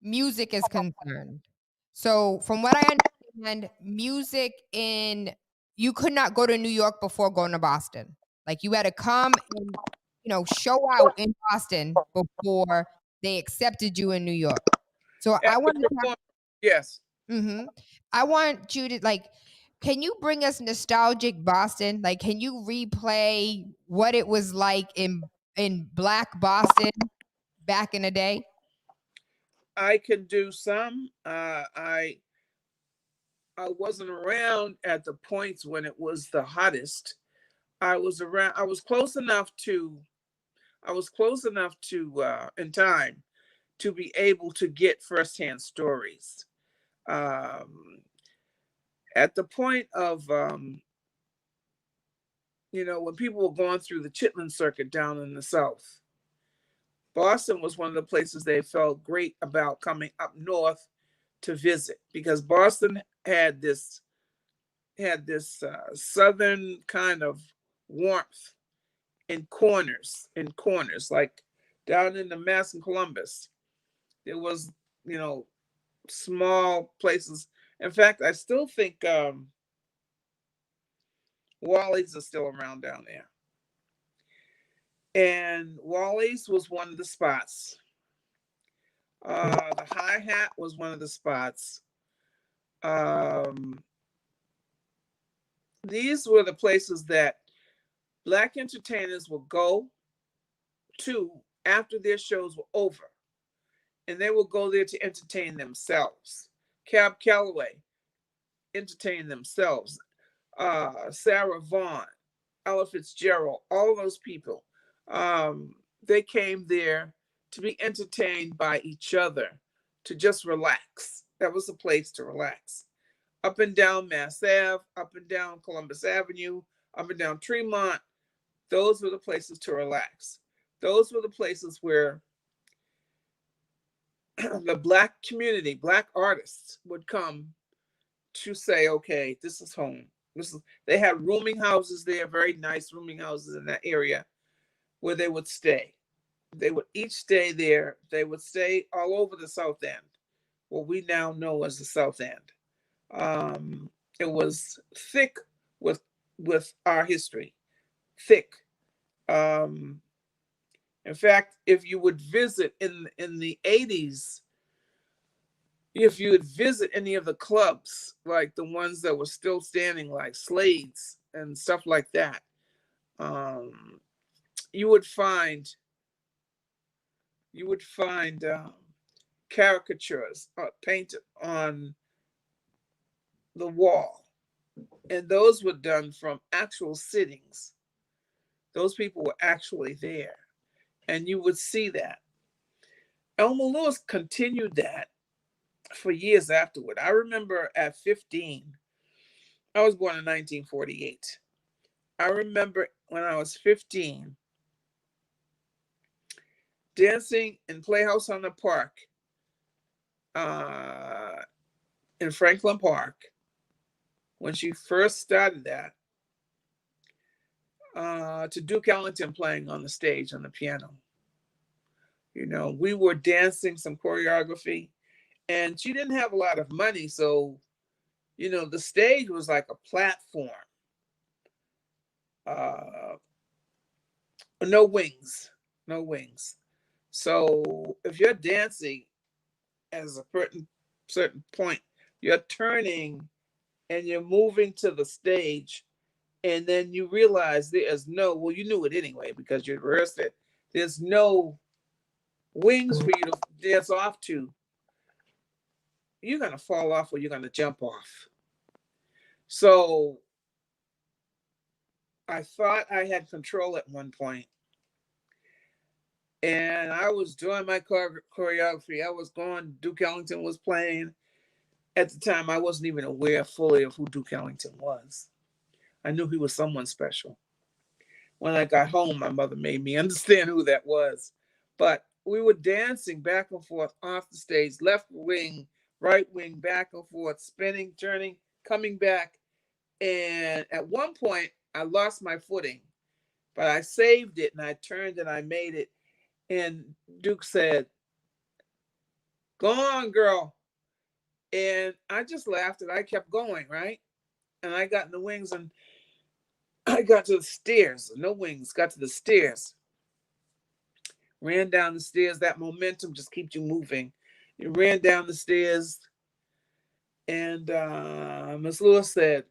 music is concerned, so from what I understand, you could not go to New York before going to Boston. Like you had to come and show out in Boston before they accepted you in New York. So I want to yes. I want you to can you bring us nostalgic Boston? Like, can you replay what it was like in Black Boston back in the day? I can do some. I wasn't around at the points when it was the hottest. I was around. I was close enough to in time to be able to get firsthand stories. At the point of when people were going through the Chitlin circuit down in the South, Boston was one of the places they felt great about coming up north to visit, because Boston had this southern kind of warmth in corners, like down in the Mass and Columbus. There was, small places. In fact, I still think Wally's are still around down there. And Wally's was one of the spots. The Hi-Hat was one of the spots. These were the places that Black entertainers would go to after their shows were over. And they would go there to entertain themselves. Cab Calloway entertained themselves. Sarah Vaughan, Ella Fitzgerald, all those people. They came there to be entertained by each other, to just relax. That was a place to relax. Up and down Mass Ave, up and down Columbus Avenue, up and down Tremont, those were the places to relax. Those were the places where the Black community, Black artists would come to say, okay, this is home. They had rooming houses there, very nice rooming houses in that area where they would stay. They would each stay there. They would stay all over the South End, what we now know as the South End. It was thick with our history, thick. In fact, if you would visit in the 80s, if you would visit any of the clubs, like the ones that were still standing, like Slade's and stuff like that, you would find caricatures painted on the wall, and those were done from actual sittings. Those people were actually there, and you would see that. Elma Lewis continued that for years afterward. I remember at 15, I was born in 1948. I remember when I was 15, dancing in Playhouse on the Park in Franklin Park, when she first started that, to Duke Ellington playing on the stage on the piano. We were dancing some choreography, and she didn't have a lot of money, so the stage was like a platform, no wings. no wings. So if you're dancing at a certain point, you're turning and you're moving to the stage, and then you realize there's well, you knew it anyway because you rehearsed it. There's no wings for you to dance off to. You're going to fall off or you're going to jump off. So I thought I had control at one point, and I was doing my choreography. I was going, Duke Ellington was playing. At the time, I wasn't even aware fully of who Duke Ellington was. I knew he was someone special. When I got home, my mother made me understand who that was. But we were dancing back and forth off the stage, left wing, right wing, back and forth, spinning, turning, coming back. And at one point, I lost my footing, but I saved it and I turned and I made it. And Duke said, "Go on, girl." And I just laughed and I kept going, right? And I got in the wings and I got to the stairs. No wings, got to the stairs. Ran down the stairs. That momentum just keeps you moving. You ran down the stairs. And Miss Lewis said,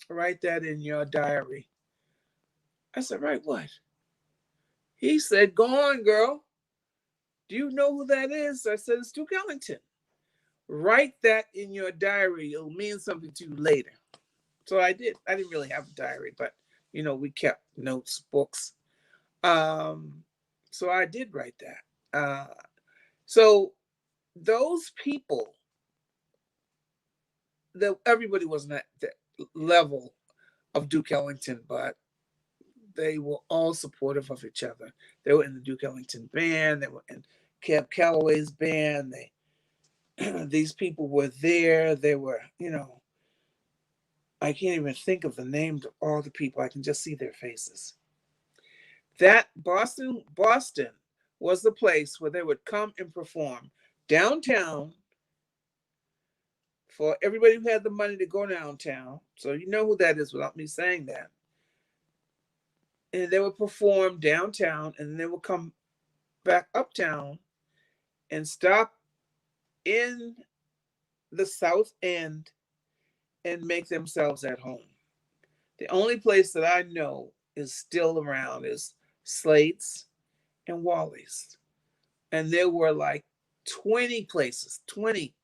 "Write that in your diary." I said, "Write what?" He said, "Go on, girl. Do you know who that is?" I said, "It's Duke Ellington. Write that in your diary. It'll mean something to you later." So I did. I didn't really have a diary, but, we kept notes, books. So I did write that. So those people, everybody wasn't at that level of Duke Ellington, but they were all supportive of each other. They were in the Duke Ellington band. They were in Cab Calloway's band. These people were there. They were, I can't even think of the names of all the people. I can just see their faces. That Boston was the place where they would come and perform downtown for everybody who had the money to go downtown. So you know who that is without me saying that. And they would perform downtown, and then they would come back uptown and stop in the South End and make themselves at home. The only place that I know is still around is Slade's and Wally's. And there were like 20 places, 20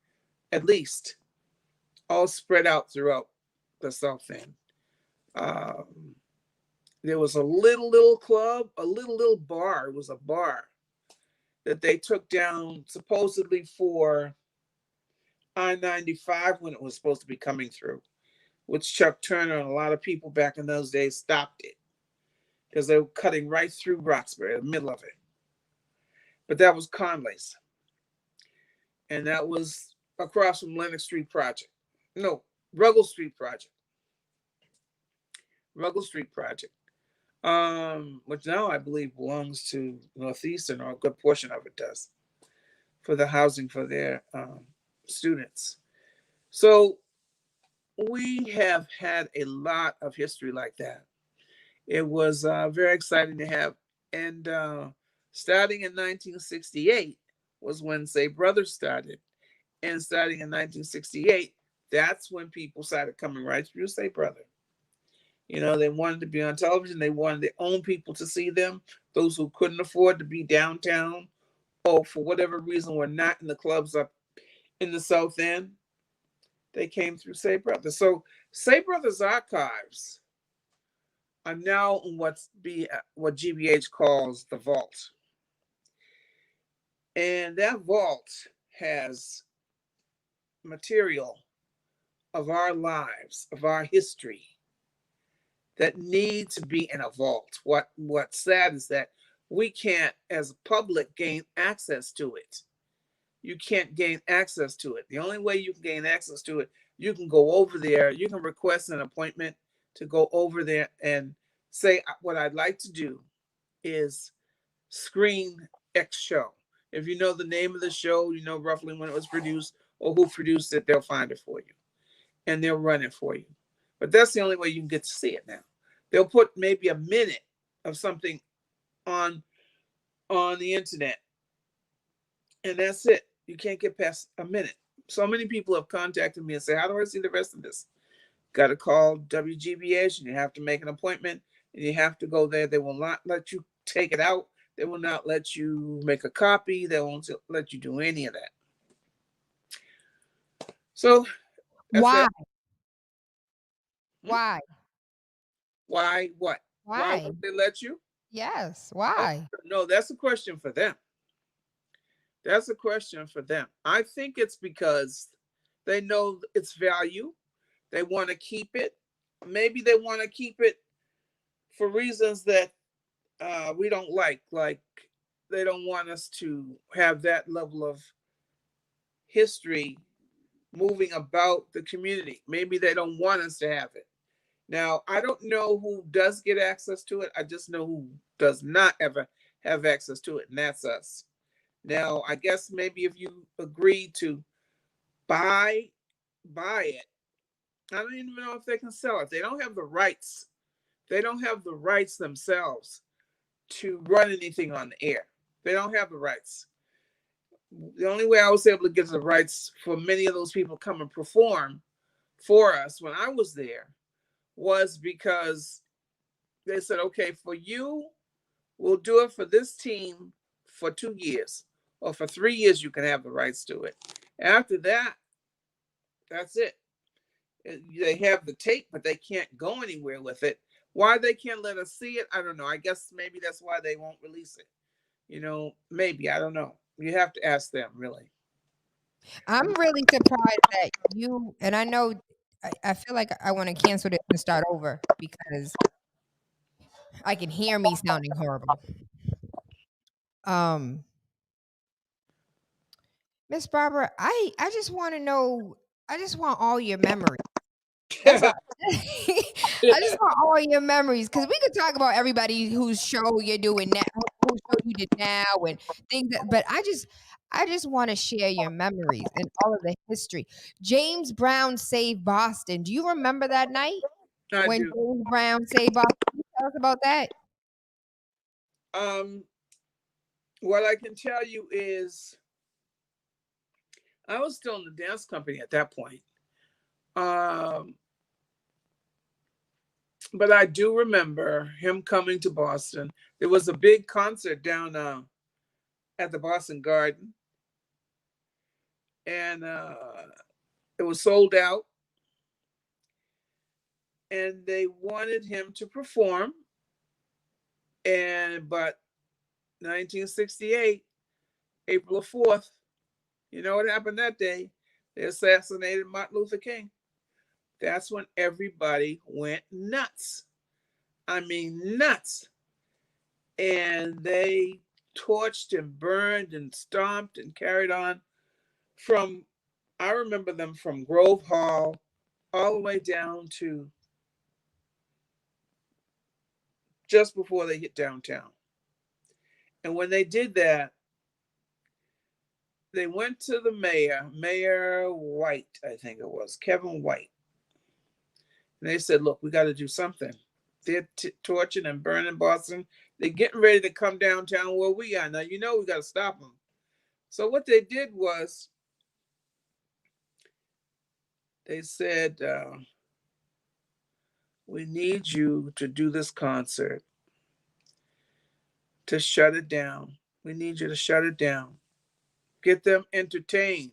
at least, all spread out throughout the South End. There was a little club, a little bar. It was a bar that they took down supposedly for I-95 when it was supposed to be coming through, which Chuck Turner and a lot of people back in those days stopped it because they were cutting right through Roxbury, in the middle of it. But that was Conley's. And that was across from Lennox Street Project. No, Ruggles Street Project. Ruggles Street Project. Which now I believe belongs to Northeastern, or a good portion of it does, for the housing for their students. So we have had a lot of history like that. It was very exciting to have. And starting in 1968 was when Say Brother started. And starting in 1968, that's when people started coming right through Say Brother. They wanted to be on television. They wanted their own people to see them. Those who couldn't afford to be downtown or for whatever reason were not in the clubs up in the South End, they came through Say Brother. So Say Brother's archives are now in what GBH calls the vault. And that vault has material of our lives, of our history, that need to be in a vault. What's sad is that we can't, as a public, gain access to it. You can't gain access to it. The only way you can gain access to it, you can go over there. You can request an appointment to go over there and say, what I'd like to do is screen X show. If you know the name of the show, you know roughly when it was produced or who produced it, they'll find it for you. And they'll run it for you. But that's the only way you can get to see it now. They'll put maybe a minute of something on on the internet. And that's it. You can't get past a minute. So many people have contacted me and say, how do I see the rest of this? Got to call WGBH and you have to make an appointment and you have to go there. They will not let you take it out. They will not let you make a copy. They won't let you do any of that. So why? That. Why? Why what? Why Why? won't they let you? Yes. Why? No, that's a question for them. That's a question for them. I think it's because they know its value. They want to keep it. Maybe they want to keep it for reasons that we don't like they don't want us to have that level of history moving about the community. Maybe they don't want us to have it. Now, I don't know who does get access to it. I just know who does not ever have access to it, and that's us. Now, I guess maybe if you agree to buy it, I don't even know if they can sell it. They don't have the rights. They don't have the rights themselves to run anything on the air. They don't have the rights. The only way I was able to get the rights for many of those people come and perform for us when I was there was because they said, okay, for you, we'll do it for this team for 2 years, or for 3 years, you can have the rights to it. After that, that's it. They have the tape, but they can't go anywhere with it. Why they can't let us see it, I don't know. I guess maybe that's why they won't release it. Maybe, I don't know. You have to ask them, really. I'm really surprised that you, and I know, I feel like I want to cancel this and start over because I can hear me sounding horrible. Miss Barbara, I just want to know, I just want all your memories. That's all. I just want all your memories because we could talk about everybody whose show you're doing now, whose show you did now, and things. But I just want to share your memories and all of the history. James Brown saved Boston. Do you remember that night when James Brown saved Boston? Can you tell us about that? What I can tell you is, I was still in the dance company at that point. But I do remember him coming to Boston. There was a big concert down at the Boston Garden. And it was sold out. And they wanted him to perform. But 1968, April 4th, you know what happened that day? They assassinated Martin Luther King. That's when everybody went nuts. I mean, nuts. And they torched and burned and stomped and carried on I remember them from Grove Hall all the way down to just before they hit downtown. And when they did that, they went to the Mayor White, I think it was, Kevin White. And they said, look, we got to do something. They're torching and burning Boston. They're getting ready to come downtown where we are. Now, we got to stop them. So what they did was they said, we need you to do this concert, to shut it down. We need you to shut it down. Get them entertained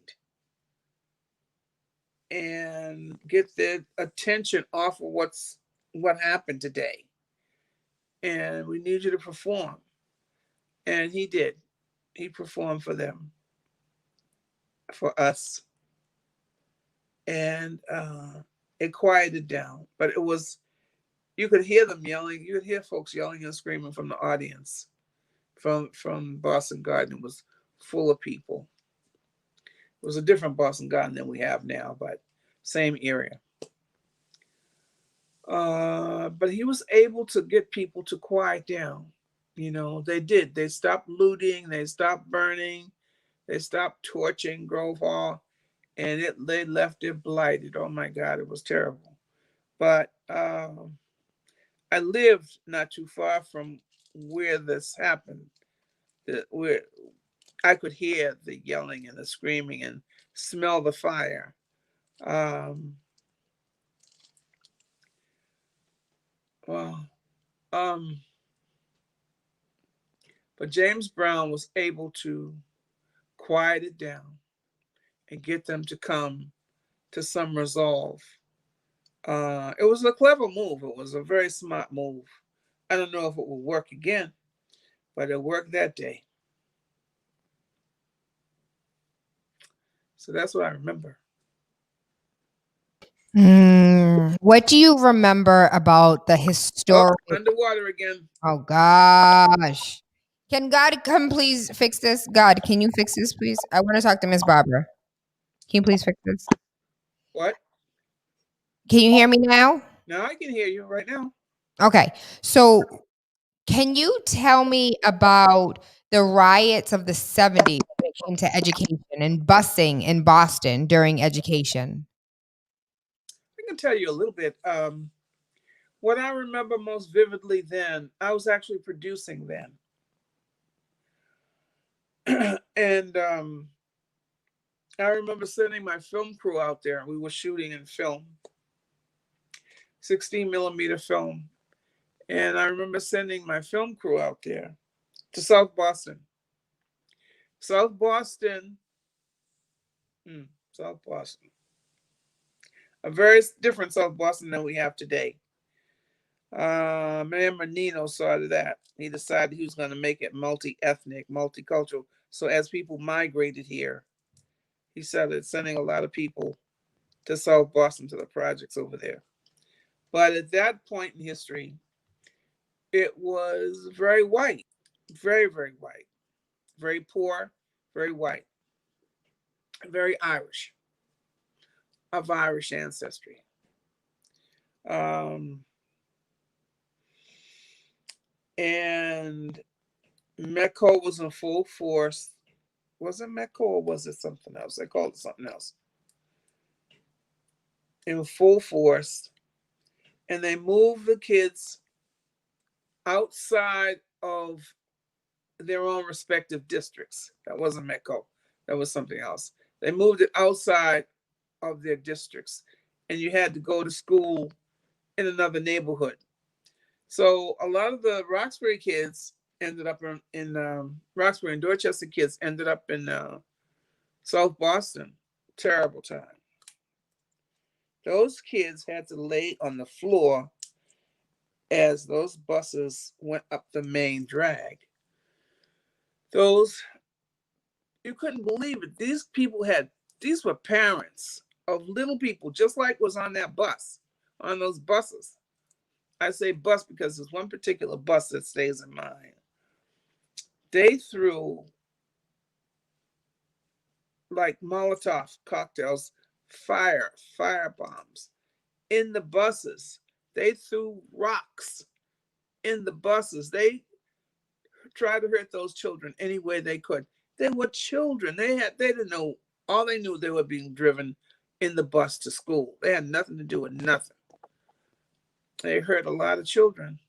and get their attention off of what happened today. And we need you to perform. And he did. He performed for them, for us. And it quieted down. But it was, you could hear them yelling. You could hear folks yelling and screaming from the audience. From Boston Garden. It was full of people. It was a different Boston Garden than we have now, but same area. But he was able to get people to quiet down. They did. They stopped looting. They stopped burning. They stopped torching Grove Hall. And they left it blighted. Oh, my God, it was terrible. But I lived not too far from where this happened. where I could hear the yelling and the screaming and smell the fire. But James Brown was able to quiet it down and get them to come to some resolve. It was a clever move. It was a very smart move. I don't know if it will work again, but it worked that day. So that's what I remember. What do you remember about the historic? Oh, underwater again. Oh gosh. Can God come please fix this? God, can you fix this, please? I want to talk to Miss Barbara. Can you please fix this? What? Can you hear me now? Now I can hear you right now. Okay. So can you tell me about the riots of the 70s when it came to education and busing in Boston during education? I can tell you a little bit. What I remember most vividly then, I was actually producing then. And I remember sending my film crew out there. We were shooting in film, 16 millimeter film. And I remember sending my film crew out there to South Boston. South Boston. A very different South Boston than we have today. Mayor Menino saw to that. He decided he was going to make it multi-ethnic, multicultural. So as people migrated here, he started sending a lot of people to South Boston, to the projects over there. But at that point in history, it was very white, very, very white, very poor, very white, very Irish, of Irish ancestry. And MECO was in full force. Was it MECO or was it something else? They called it something else. In full force. And they moved the kids outside of their own respective districts. That wasn't MECO. That was something else. They moved it outside of their districts. And you had to go to school in another neighborhood. So a lot of the Roxbury kids ended up in Roxbury, and Dorchester kids ended up in South Boston. Terrible time. Those kids had to lay on the floor as those buses went up the main drag. You couldn't believe it. These were parents of little people, just like was on that bus, on those buses. I say bus because there's one particular bus that stays in mind. They threw like Molotov cocktails, fire bombs in the buses. They threw rocks in the buses. They tried to hurt those children any way they could. They were children. They didn't know. All they knew, they were being driven in the bus to school. They had nothing to do with nothing. They hurt a lot of children.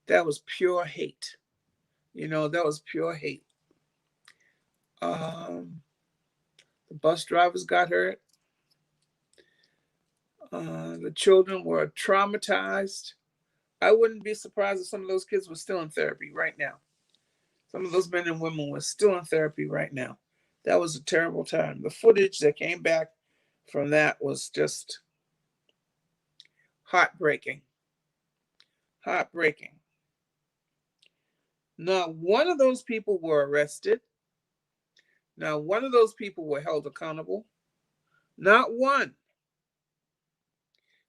That was pure hate. That was pure hate. The bus drivers got hurt. The children were traumatized. I wouldn't be surprised if some of those kids were still in therapy right now. Some of those men and women were still in therapy right now. That was a terrible time. The footage that came back from that was just heartbreaking. Not one of those people were arrested. Not one of those people were held accountable. Not one.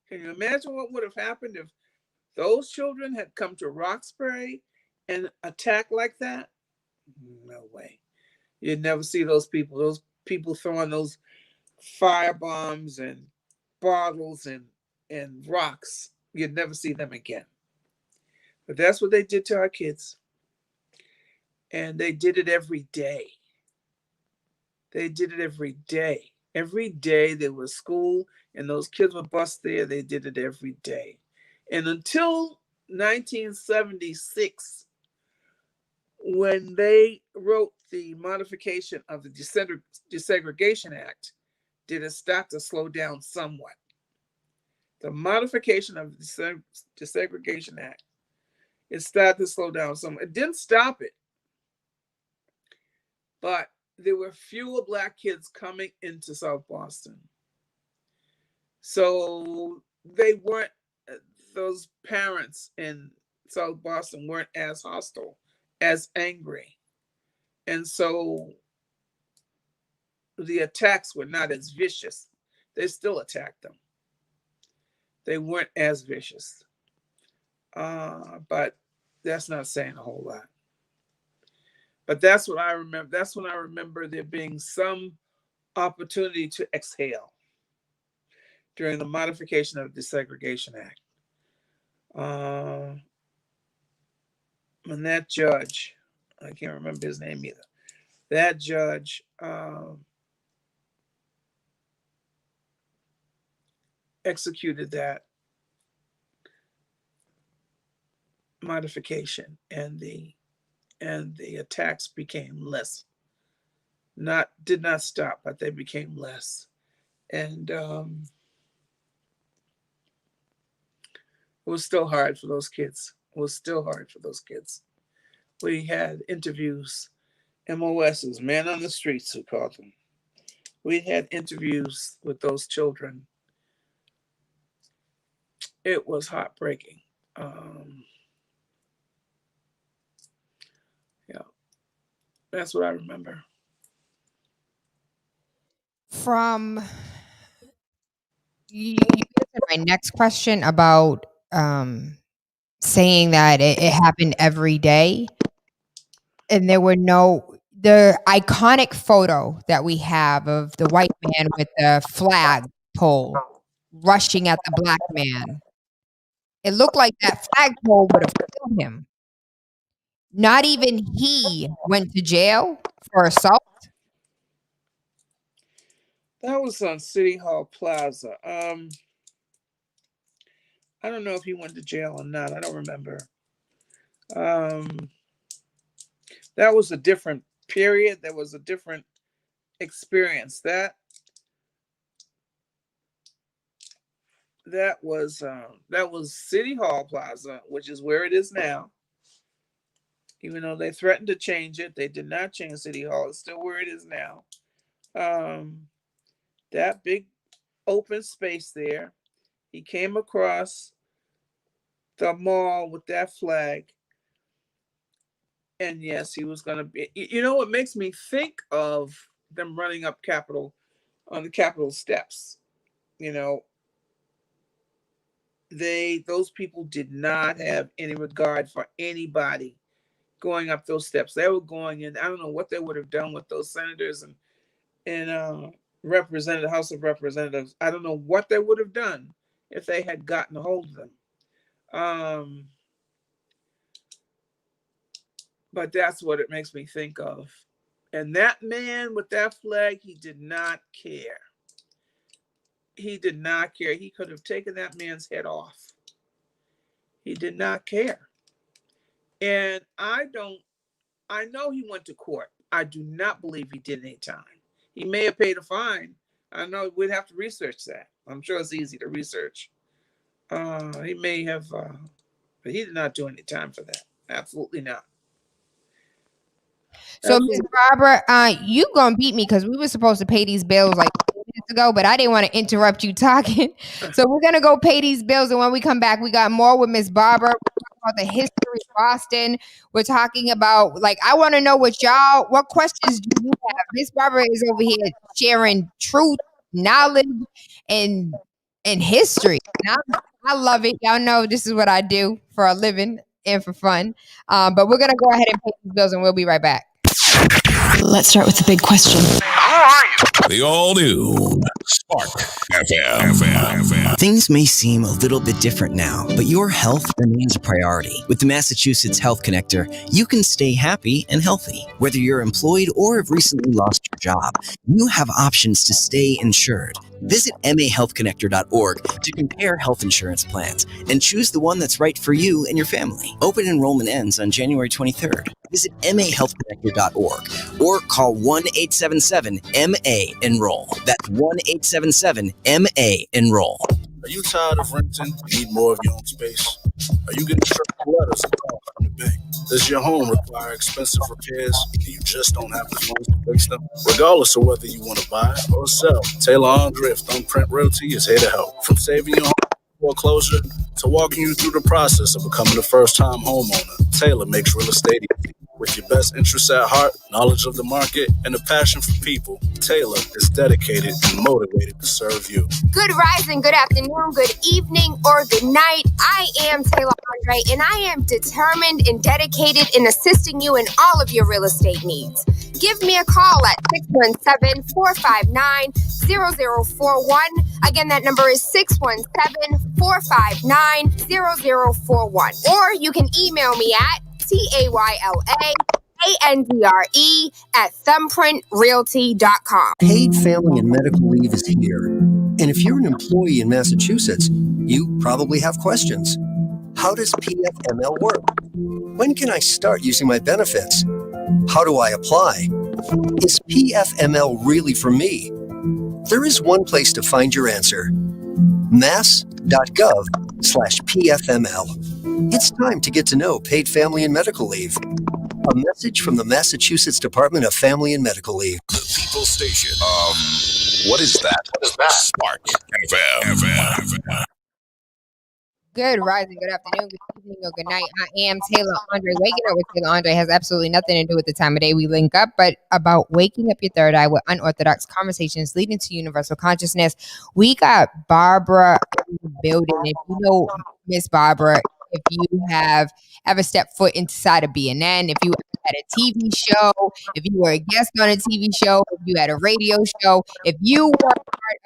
Can you imagine what would have happened if those children had come to Roxbury and attacked like that? No way. You'd never see those people. Those people throwing those fire bombs and bottles and rocks. You'd never see them again. But that's what they did to our kids. And they did it every day. Every day there was school and those kids were bused there. They did it every day. And until 1976, when they wrote the modification of the Desegregation Act, did it start to slow down somewhat. The modification of the Desegregation Act, it started to slow down somewhat. It didn't stop it, but there were fewer Black kids coming into South Boston. So they weren't, those parents in South Boston weren't as hostile, as angry. And so the attacks were not as vicious. They still attacked them. They weren't as vicious. But that's not saying a whole lot. But that's what I remember. That's when I remember there being some opportunity to exhale during the modification of the Desegregation Act. And that judge, I can't remember his name either. That judge executed that modification, and the attacks became less. Did not stop, but they became less. And it was still hard for those kids. We had interviews, MOSs, Man on the Streets, who called them. We had interviews with those children. It was heartbreaking. Yeah, that's what I remember. From you answered my next question about saying that it happened every day, and there were the iconic photo that we have of the white man with the flag pole rushing at the Black man. It looked like that flagpole would have killed him. Not even he went to jail for assault. That was on City Hall Plaza. I don't know if he went to jail or not. I don't remember. That was a different period. That was a different experience. That was City Hall Plaza, which is where it is now. Even though they threatened to change it, they did not change City Hall. It's still where it is now. That big open space there. He came across the mall with that flag. And yes, he was going to be, what makes me think of them running up on the Capitol steps. Those people did not have any regard for anybody going up those steps. They were going in. I don't know what they would have done with those senators and House of Representatives. I don't know what they would have done if they had gotten a hold of them. But that's what it makes me think of. And that man with that flag, he did not care. He did not care. He could have taken that man's head off. He did not care. And I know he went to court. I do not believe he did any time. He may have paid a fine. I know we'd have to research that. I'm sure it's easy to research. He may have, but he did not do any time for that. Absolutely not. So, Ms. Barbara, you gonna beat me because we were supposed to pay these bills like 2 minutes ago, but I didn't want to interrupt you talking. So we're gonna go pay these bills, and when we come back, we got more with Ms. Barbara. We're talking about the history of Boston. We're talking about, I want to know what questions do you have? Ms. Barbara is over here sharing truth, knowledge, and history. And I love it. Y'all know this is what I do for a living and for fun. But we're gonna go ahead and pay these bills, and we'll be right back. Let's start with the big question. Who are you? The all-new Spark FM. Things may seem a little bit different now, but your health remains a priority. With the Massachusetts Health Connector, you can stay happy and healthy. Whether you're employed or have recently lost your job, you have options to stay insured. Visit mahealthconnector.org to compare health insurance plans and choose the one that's right for you and your family. Open enrollment ends on January 23rd. Visit mahealthconnector.org or call 1-877-MA-ENROLL. That's 1-877-MA-ENROLL. Are you tired of renting? Need more of your own space? Are you getting stressful letters and calls from the bank? Does your home require expensive repairs and you just don't have the funds to fix them? Regardless of whether you want to buy or sell, Taylor Andre of Thumbprint Realty is here to help. From saving your home foreclosure to walking you through the process of becoming a first-time homeowner, Taylor makes real estate easy. With your best interests at heart, knowledge of the market, and a passion for people, Taylor is dedicated and motivated to serve you. Good rising, good afternoon, good evening, or good night. I am Taylor Andre, and I am determined and dedicated in assisting you in all of your real estate needs. Give me a call at 617-459-0041. Again, that number is 617-459-0041. Or you can email me at TAYLA@thumbprintrealty.com. Paid family and medical leave is here. And if you're an employee in Massachusetts, you probably have questions. How does PFML work? When can I start using my benefits? How do I apply? Is PFML really for me? There is one place to find your answer. mass.gov/PFML. It's time to get to know paid family and medical leave. A message from the Massachusetts Department of Family and Medical Leave. The People Station. What is that? Spark FM. Good rising, good afternoon, good evening, or good night. I am Taylor Andre. Waking up with Taylor Andre has absolutely nothing to do with the time of day we link up, but about waking up your third eye with unorthodox conversations leading to universal consciousness. We got Barbara in the building. If you know Miss Barbara, if you have ever stepped foot inside of BNN, if you had a TV show, if you were a guest on a TV show, if you had a radio show, if you were part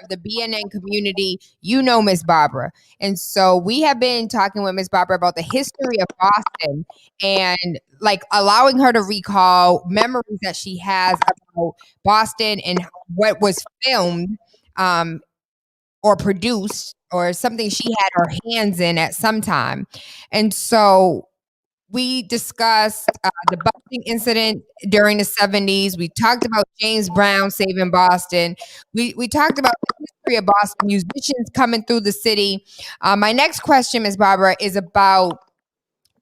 of the BNN community, you know Miss Barbara. And so we have been talking with Miss Barbara about the history of Boston and like allowing her to recall memories that she has about Boston and what was filmed or produced or something she had her hands in at some time. And so we discussed the busing incident during the 70s. We talked about James Brown saving Boston. We talked about the history of Boston, musicians coming through the city. My next question, Ms. Barbara, is about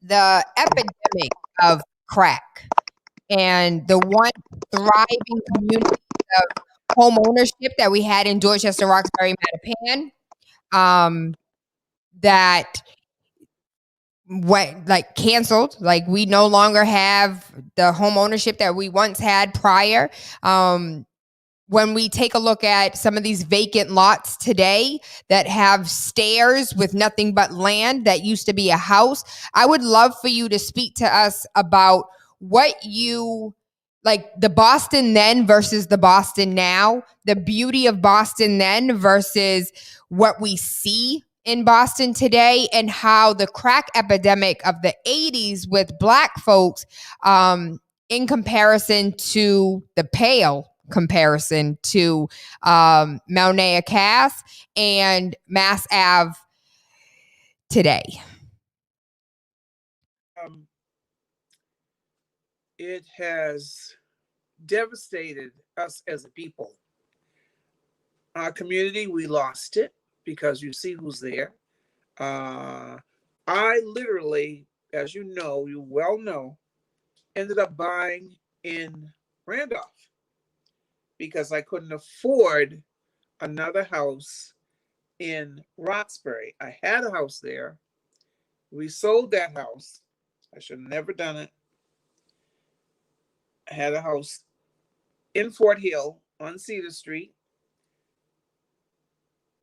the epidemic of crack and the one thriving community of home ownership that we had in Dorchester, Roxbury, Mattapan. That went like canceled. Like we no longer have the home ownership that we once had prior. When we take a look at some of these vacant lots today that have stairs with nothing but land that used to be a house, I would love for you to speak to us about what you like the Boston then versus the Boston now, the beauty of Boston then versus what we see in Boston today, and how the crack epidemic of the 80s with Black folks in comparison to the pale comparison to Maunea Cass and Mass Ave today. It has devastated us as a people. Our community, we lost it because you see who's there. I literally, as you know, you well know, ended up buying in Randolph because I couldn't afford another house in Roxbury. I had a house there. We sold that house. I should have never done it. I had a house in Fort Hill on Cedar Street.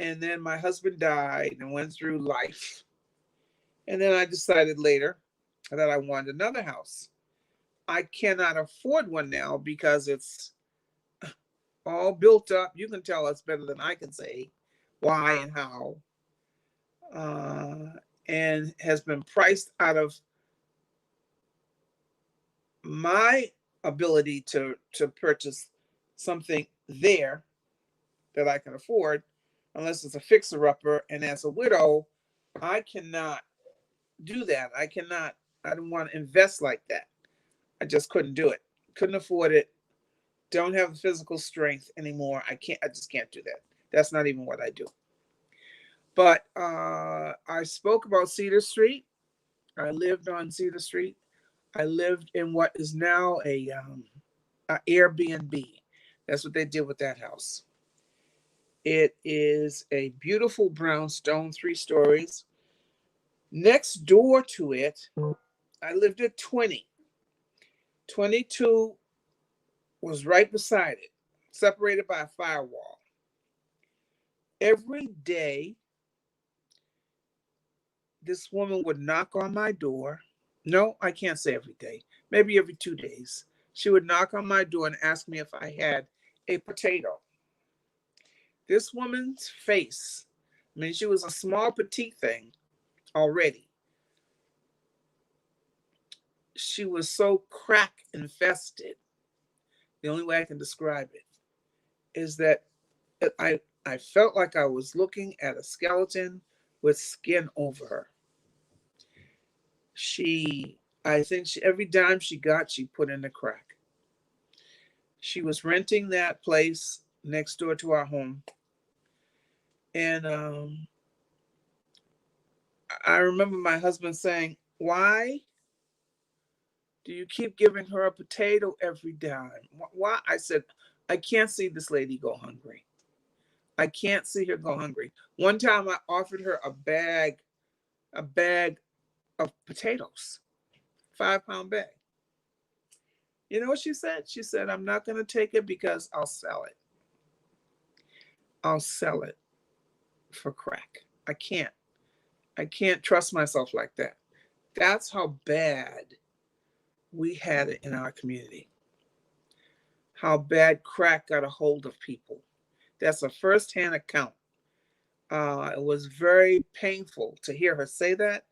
And then my husband died and went through life. And then I decided later that I wanted another house. I cannot afford one now because it's all built up. You can tell us better than I can say why and how. And has been priced out of my ability to purchase something there that I can afford. unless it's a fixer-upper. And as a widow, I cannot do that. I don't want to invest like that. I just couldn't do it. Couldn't afford it. Don't have the physical strength anymore. I just can't do that. That's not even what I do. But I spoke about Cedar Street. I lived on Cedar Street. I lived in what is now a Airbnb. That's what they did with that house. It is a beautiful brownstone, 3 stories. Next door to it, I lived at 20. 22 was right beside it, separated by a firewall. Every day, this woman would knock on my door. No, I can't say every day. Maybe every 2 days. She would knock on my door and ask me if I had a potato. This woman's face, I mean, she was a small, petite thing already. She was so crack infested. The only way I can describe it is that I felt like I was looking at a skeleton with skin over her. I think every dime she got, she put in the crack. She was renting that place next door to our home. And I remember my husband saying, "Why do you keep giving her a potato every dime? Why?" I said, "I can't see this lady go hungry. I can't see her go hungry." One time I offered her a bag of potatoes, 5-pound bag. You know what she said? She said, "I'm not going to take it because I'll sell it. I'll sell it for crack. I can't trust myself like that." That's how bad we had it in our community. How bad crack got a hold of people. That's a firsthand account. It was very painful to hear her say that.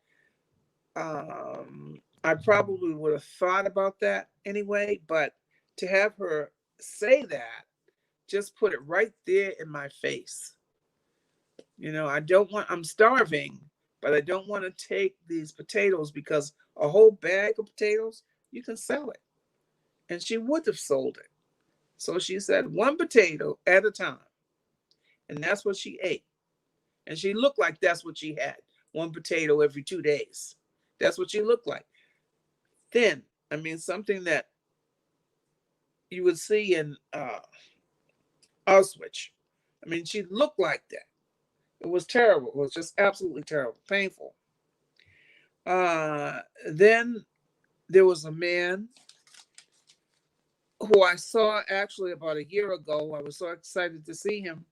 I probably would have thought about that anyway, but to have her say that just put it right there in my face. You know, I'm starving, but I don't want to take these potatoes because a whole bag of potatoes, you can sell it. And she would have sold it. So she said 1 potato at a time. And that's what she ate. And she looked like that's what she had. 1 potato every 2 days. That's what she looked like. Thin. I mean, something that you would see in Auschwitz. I mean, she looked like that. It was terrible. It was just absolutely terrible. Painful. Then there was a man who I saw actually about a year ago. I was so excited to see him.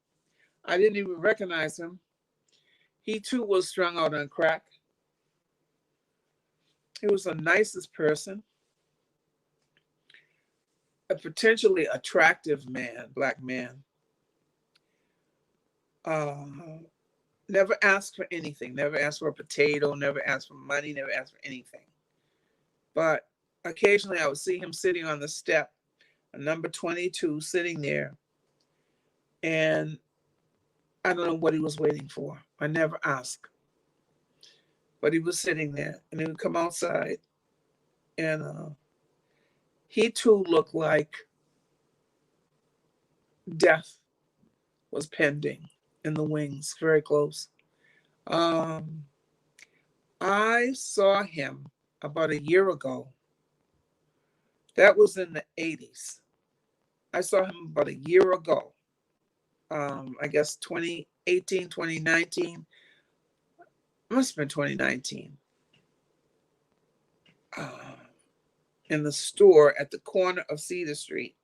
I didn't even recognize him. He too was strung out on crack. He was the nicest person. A potentially attractive man, black man. Never asked for anything. Never asked for a potato. Never asked for money. Never asked for anything. But occasionally I would see him sitting on the step, number 22, sitting there. And I don't know what he was waiting for. I never asked. But he was sitting there, and he would come outside, and he too looked like death was pending in the wings, very close. I saw him about a year ago. That was in the 80s. I saw him about a year ago. I guess 2018, 2019. Must have been 2019. In the store at the corner of Cedar Street.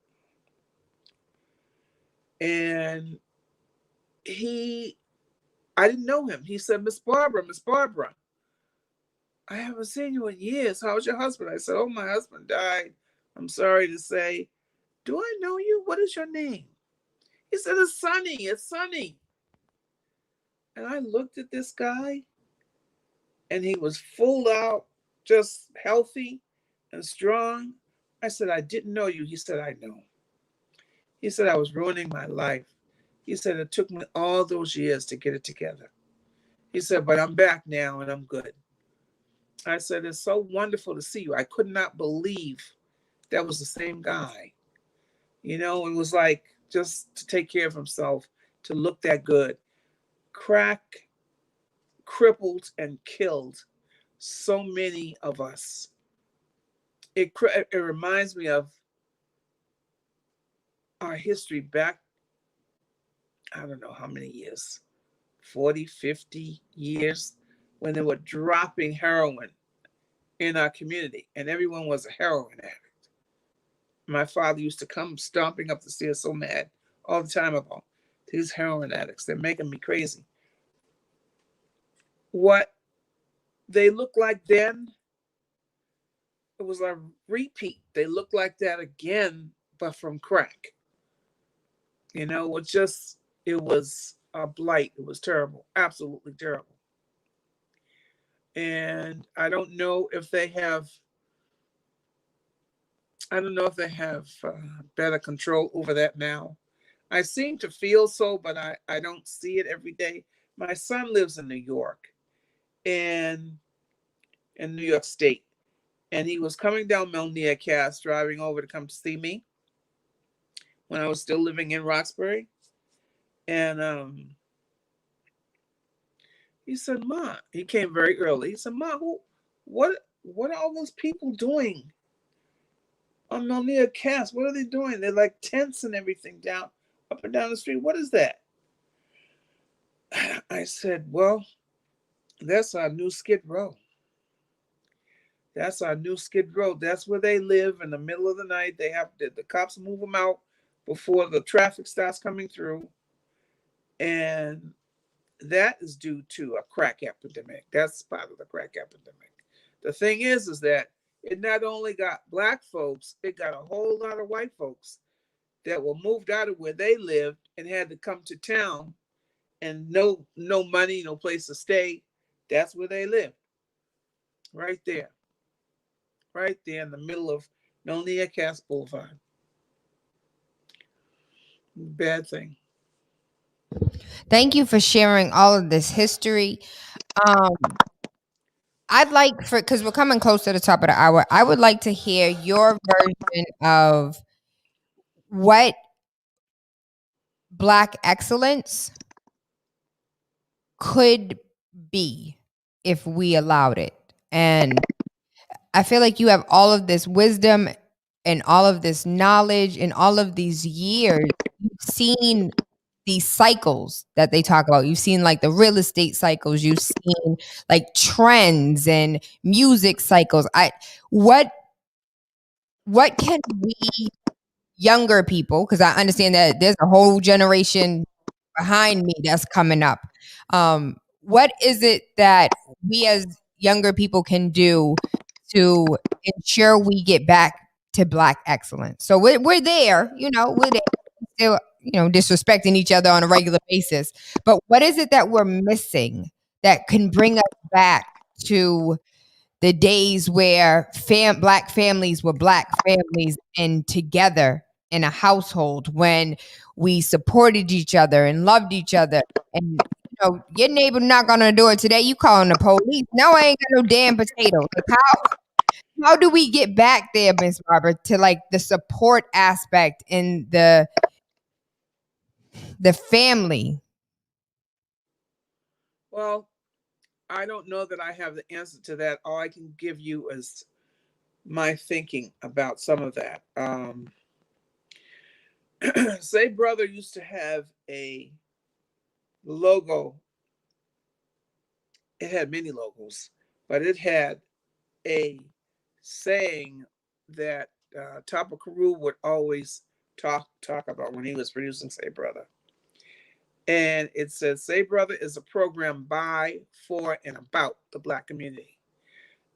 And I didn't know him. He said, Miss Barbara, I haven't seen you in years. How's your husband? I said, oh, my husband died. I'm sorry to say. Do I know you? What is your name? He said, it's Sonny. And I looked at this guy, and he was full out, just healthy and strong. I said, I didn't know you. He said, I know. He said, I was ruining my life. He said, it took me all those years to get it together. He said, but I'm back now and I'm good. I said, it's so wonderful to see you. I could not believe that was the same guy. You know, it was like just to take care of himself, to look that good. Crack crippled and killed so many of us. It reminds me of our history back, I don't know how many years, 40, 50 years, when they were dropping heroin in our community, and everyone was a heroin addict. My father used to come stomping up the stairs so mad all the time about these heroin addicts. They're making me crazy. What they looked like then, it was a repeat. They looked like that again, but from crack. You know, it was a blight. It was terrible, absolutely terrible. And I don't know if they have better control over that now. I seem to feel so, but I don't see it every day. My son lives in New York, and in New York State, and he was coming down Melnea Cass, driving over to come to see me when I was still living in Roxbury. And he said, Ma, he came very early. He said, Ma, what are all those people doing on Melnea Cass? What are they doing? They're like tents and everything up and down the street. What is that? I said, well, that's our new Skid Row. That's our new Skid Row. That's where they live in the middle of the night. They have the cops move them out before the traffic starts coming through. And that is due to a crack epidemic. That's part of the crack epidemic. The thing is that it not only got Black folks, it got a whole lot of white folks that were moved out of where they lived and had to come to town, and no money, no place to stay. That's where they lived. Right there in the middle of Melnea Cass Boulevard. Bad thing. Thank you for sharing all of this history. I'd like because we're coming close to the top of the hour, I would like to hear your version of what Black excellence could be if we allowed it. And I feel like you have all of this wisdom and all of this knowledge and all of these years. You've seen these cycles that they talk about. You've seen like the real estate cycles. You've seen like trends and music cycles. What can we younger people, because I understand that there's a whole generation behind me that's coming up. What is it that we as younger people can do to ensure we get back to Black excellence? So we're there, we're there, still, disrespecting each other on a regular basis. But what is it that we're missing that can bring us back to the days where Black families were Black families and together in a household, when we supported each other and loved each other? And your neighbor knock on the door today, you calling the police? No, I ain't got no damn potatoes. Like, how do we get back there, Miss Barbara, to like the support aspect in the family? Well, I don't know that I have the answer to that. All I can give you is my thinking about some of that. Say Brother used to have a logo. It had many logos, but it had a saying that Tapa Carew would always talk about when he was producing Say Brother. And it says, Say Brother is a program by, for, and about the Black community.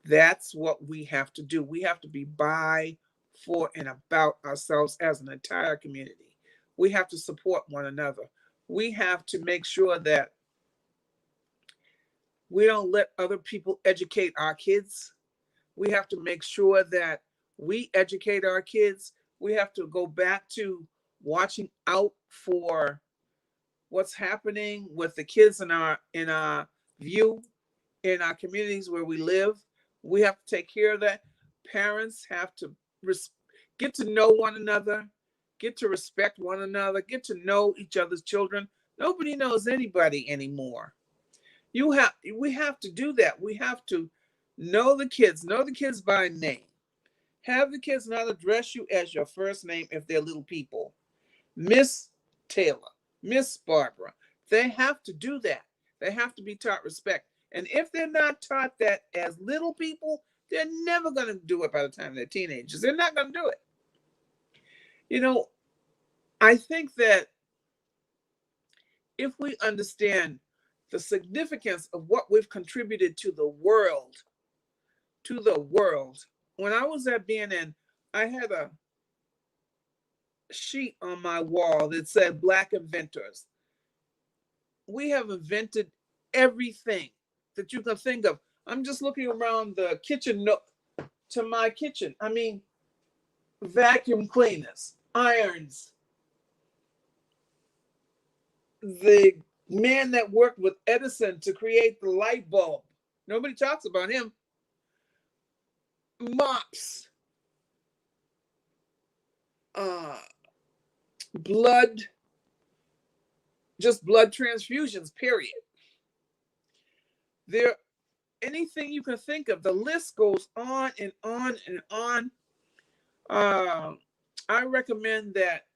That's what we have to do. We have to be by, for, and about ourselves as an entire community. We have to support one another. We have to make sure that we don't let other people educate our kids. We have to make sure that we educate our kids. We have to go back to watching out for what's happening with the kids in our view, in our communities where we live. We have to take care of that. Parents have to get to know one another, get to respect one another, get to know each other's children. Nobody knows anybody anymore. We have to do that. We have to know the kids by name. Have the kids not address you as your first name if they're little people. Miss Taylor, Miss Barbara. They have to do that. They have to be taught respect. And if they're not taught that as little people, they're never going to do it by the time they're teenagers. They're not going to do it. You know, I think that if we understand the significance of what we've contributed to the world, when I was at BNN, I had a sheet on my wall that said Black inventors. We have invented everything that you can think of. I'm just looking around the kitchen nook to my kitchen. I mean, vacuum cleaners, irons. The man that worked with Edison to create the light bulb. Nobody talks about him. Mops. Blood transfusions, period. There, anything you can think of, the list goes on and on and on. I recommend that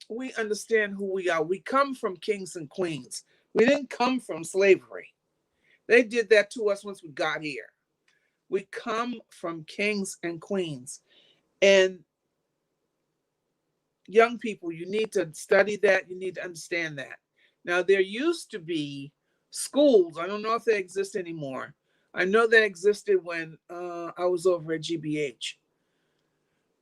we understand who we are. We come from kings and queens. We didn't come from slavery. They did that to us once we got here. We come from kings and queens. And young people, you need to study that. You need to understand that. Now, there used to be schools. I don't know if they exist anymore. I know they existed when I was over at GBH.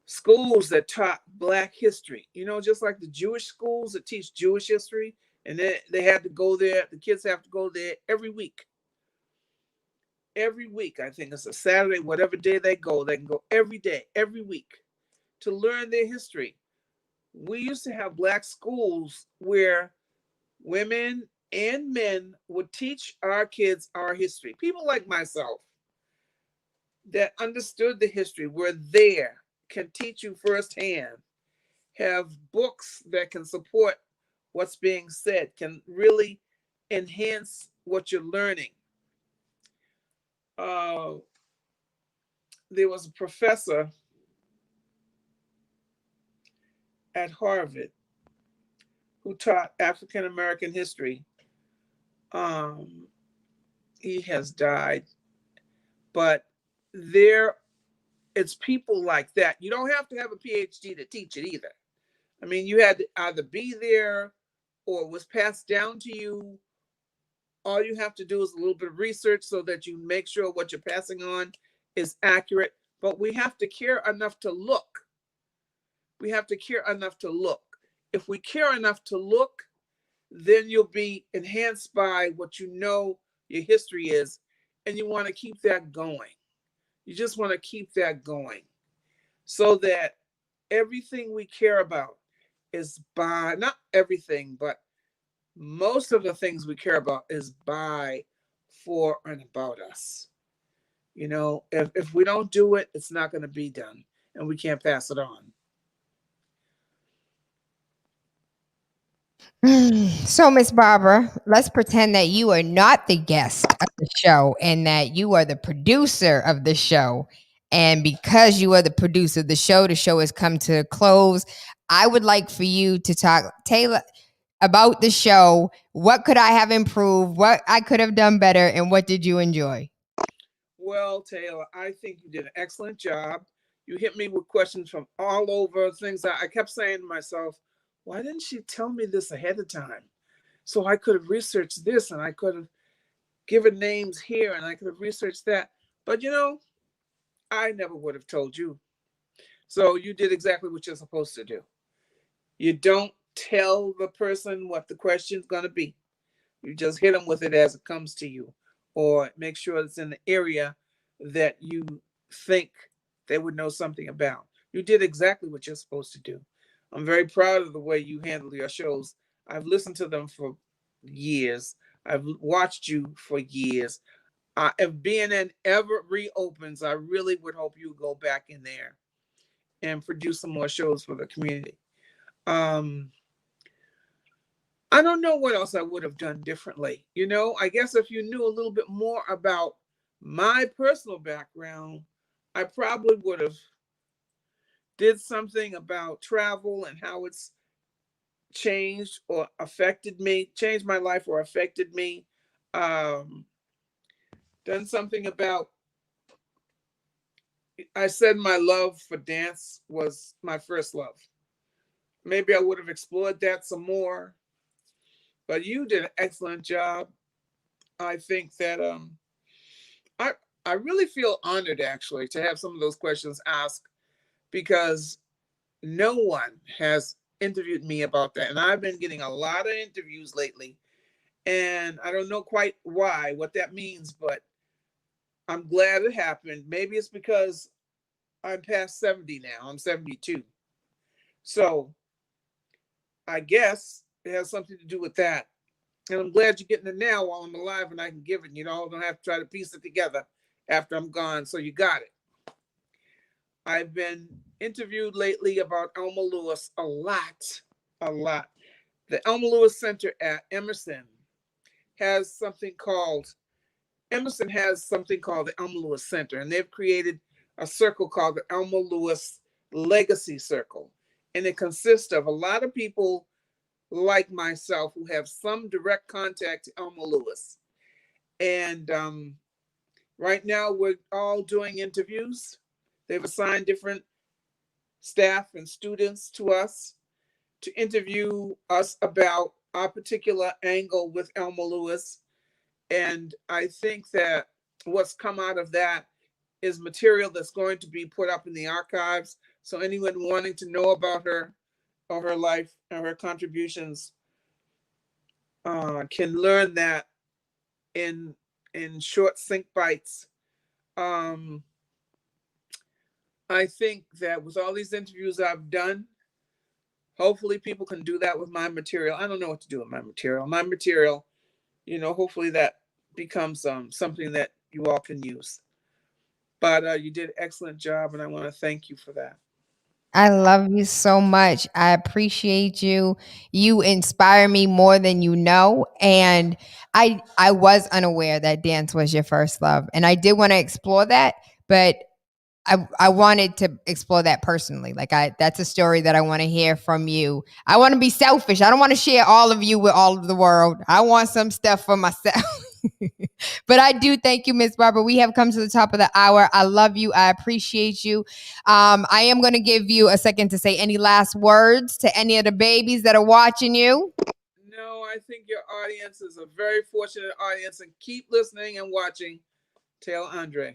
Schools that taught Black history, you know, just like the Jewish schools that teach Jewish history. And they had to go there. The kids have to go there every week. Every week, I think it's a Saturday, whatever day they can go every day, every week to learn their history. We used to have Black schools where women and men would teach our kids our history. People like myself that understood the history were there, can teach you firsthand, have books that can support what's being said, can really enhance what you're learning. There was a professor at Harvard who taught African American history. He has died, but it's people like that. You don't have to have a PhD to teach it either. I mean, you had to either be there or it was passed down to you. All you have to do is a little bit of research so that you make sure what you're passing on is accurate. But we have to care enough to look. We have to care enough to look. If we care enough to look, then you'll be enhanced by what you know your history is, and you want to keep that going. You just want to keep that going so that everything we care about is by, not everything, but most of the things we care about is by, for, and about us. You know, if we don't do it, it's not going to be done, and we can't pass it on. So, Miss Barbara, let's pretend that you are not the guest of the show and that you are the producer of the show. And because you are the producer of the show has come to a close. I would like for you to talk, Tayla, about the show. What could I have improved? What I could have done better? And what did you enjoy? Well, Taylor, I think you did an excellent job. You hit me with questions from all over, things I kept saying to myself, why didn't she tell me this ahead of time? So I could have researched this and I could have given names here and I could have researched that. But, you know, I never would have told you. So you did exactly what you're supposed to do. You don't tell the person what the question's going to be. You just hit them with it as it comes to you, or make sure it's in the area that you think they would know something about. You did exactly what you're supposed to do. I'm very proud of the way you handle your shows. I've listened to them for years. I've watched you for years. If BNN ever reopens, I really would hope you go back in there and produce some more shows for the community. I don't know what else I would have done differently. I guess if you knew a little bit more about my personal background, I probably would have did something about travel and how it's changed or affected me, changed my life or affected me. Done something about, I said my love for dance was my first love. Maybe I would have explored that some more. But you did an excellent job. I think that I really feel honored, actually, to have some of those questions asked, because no one has interviewed me about that. And I've been getting a lot of interviews lately. And I don't know quite why, what that means, but I'm glad it happened. Maybe it's because I'm past 70 now. I'm 72. So I guess it has something to do with that. And I'm glad you're getting it now while I'm alive and I can give it. I don't have to try to piece it together after I'm gone. So you got it. I've been interviewed lately about Elma Lewis a lot. The Elma Lewis Center at Emerson has something called the Elma Lewis Center, and they've created a circle called the Elma Lewis Legacy Circle. And it consists of a lot of people like myself who have some direct contact to Elma Lewis. And right now we're all doing interviews. They've assigned different staff and students to us to interview us about our particular angle with Elma Lewis. And I think that what's come out of that is material that's going to be put up in the archives. So anyone wanting to know about her or her life and her contributions can learn that in short sync bites. I think that with all these interviews I've done, hopefully people can do that with my material. I don't know what to do with my material. Hopefully that becomes something that you all can use. But you did an excellent job, and I want to thank you for that. I love you so much. I appreciate you. You inspire me more than you know. And I was unaware that dance was your first love. And I did want to explore that, but I wanted to explore that personally. That's a story that I want to hear from you. I want to be selfish. I don't want to share all of you with all of the world. I want some stuff for myself. But I do thank you, Miss Barbara. We have come to the top of the hour. I love you. I appreciate you. I am going to give you a second to say any last words to any of the babies that are watching you. No, I think your audience is a very fortunate audience, and keep listening and watching Tayla Andre.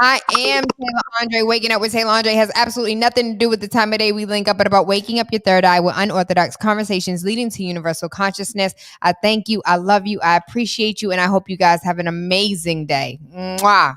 I am Tayla Andre. Waking Up with Tayla Andre has absolutely nothing to do with the time of day we link up, but about waking up your third eye with unorthodox conversations leading to universal consciousness. I thank you. I love you. I appreciate you. And I hope you guys have an amazing day. Mwah.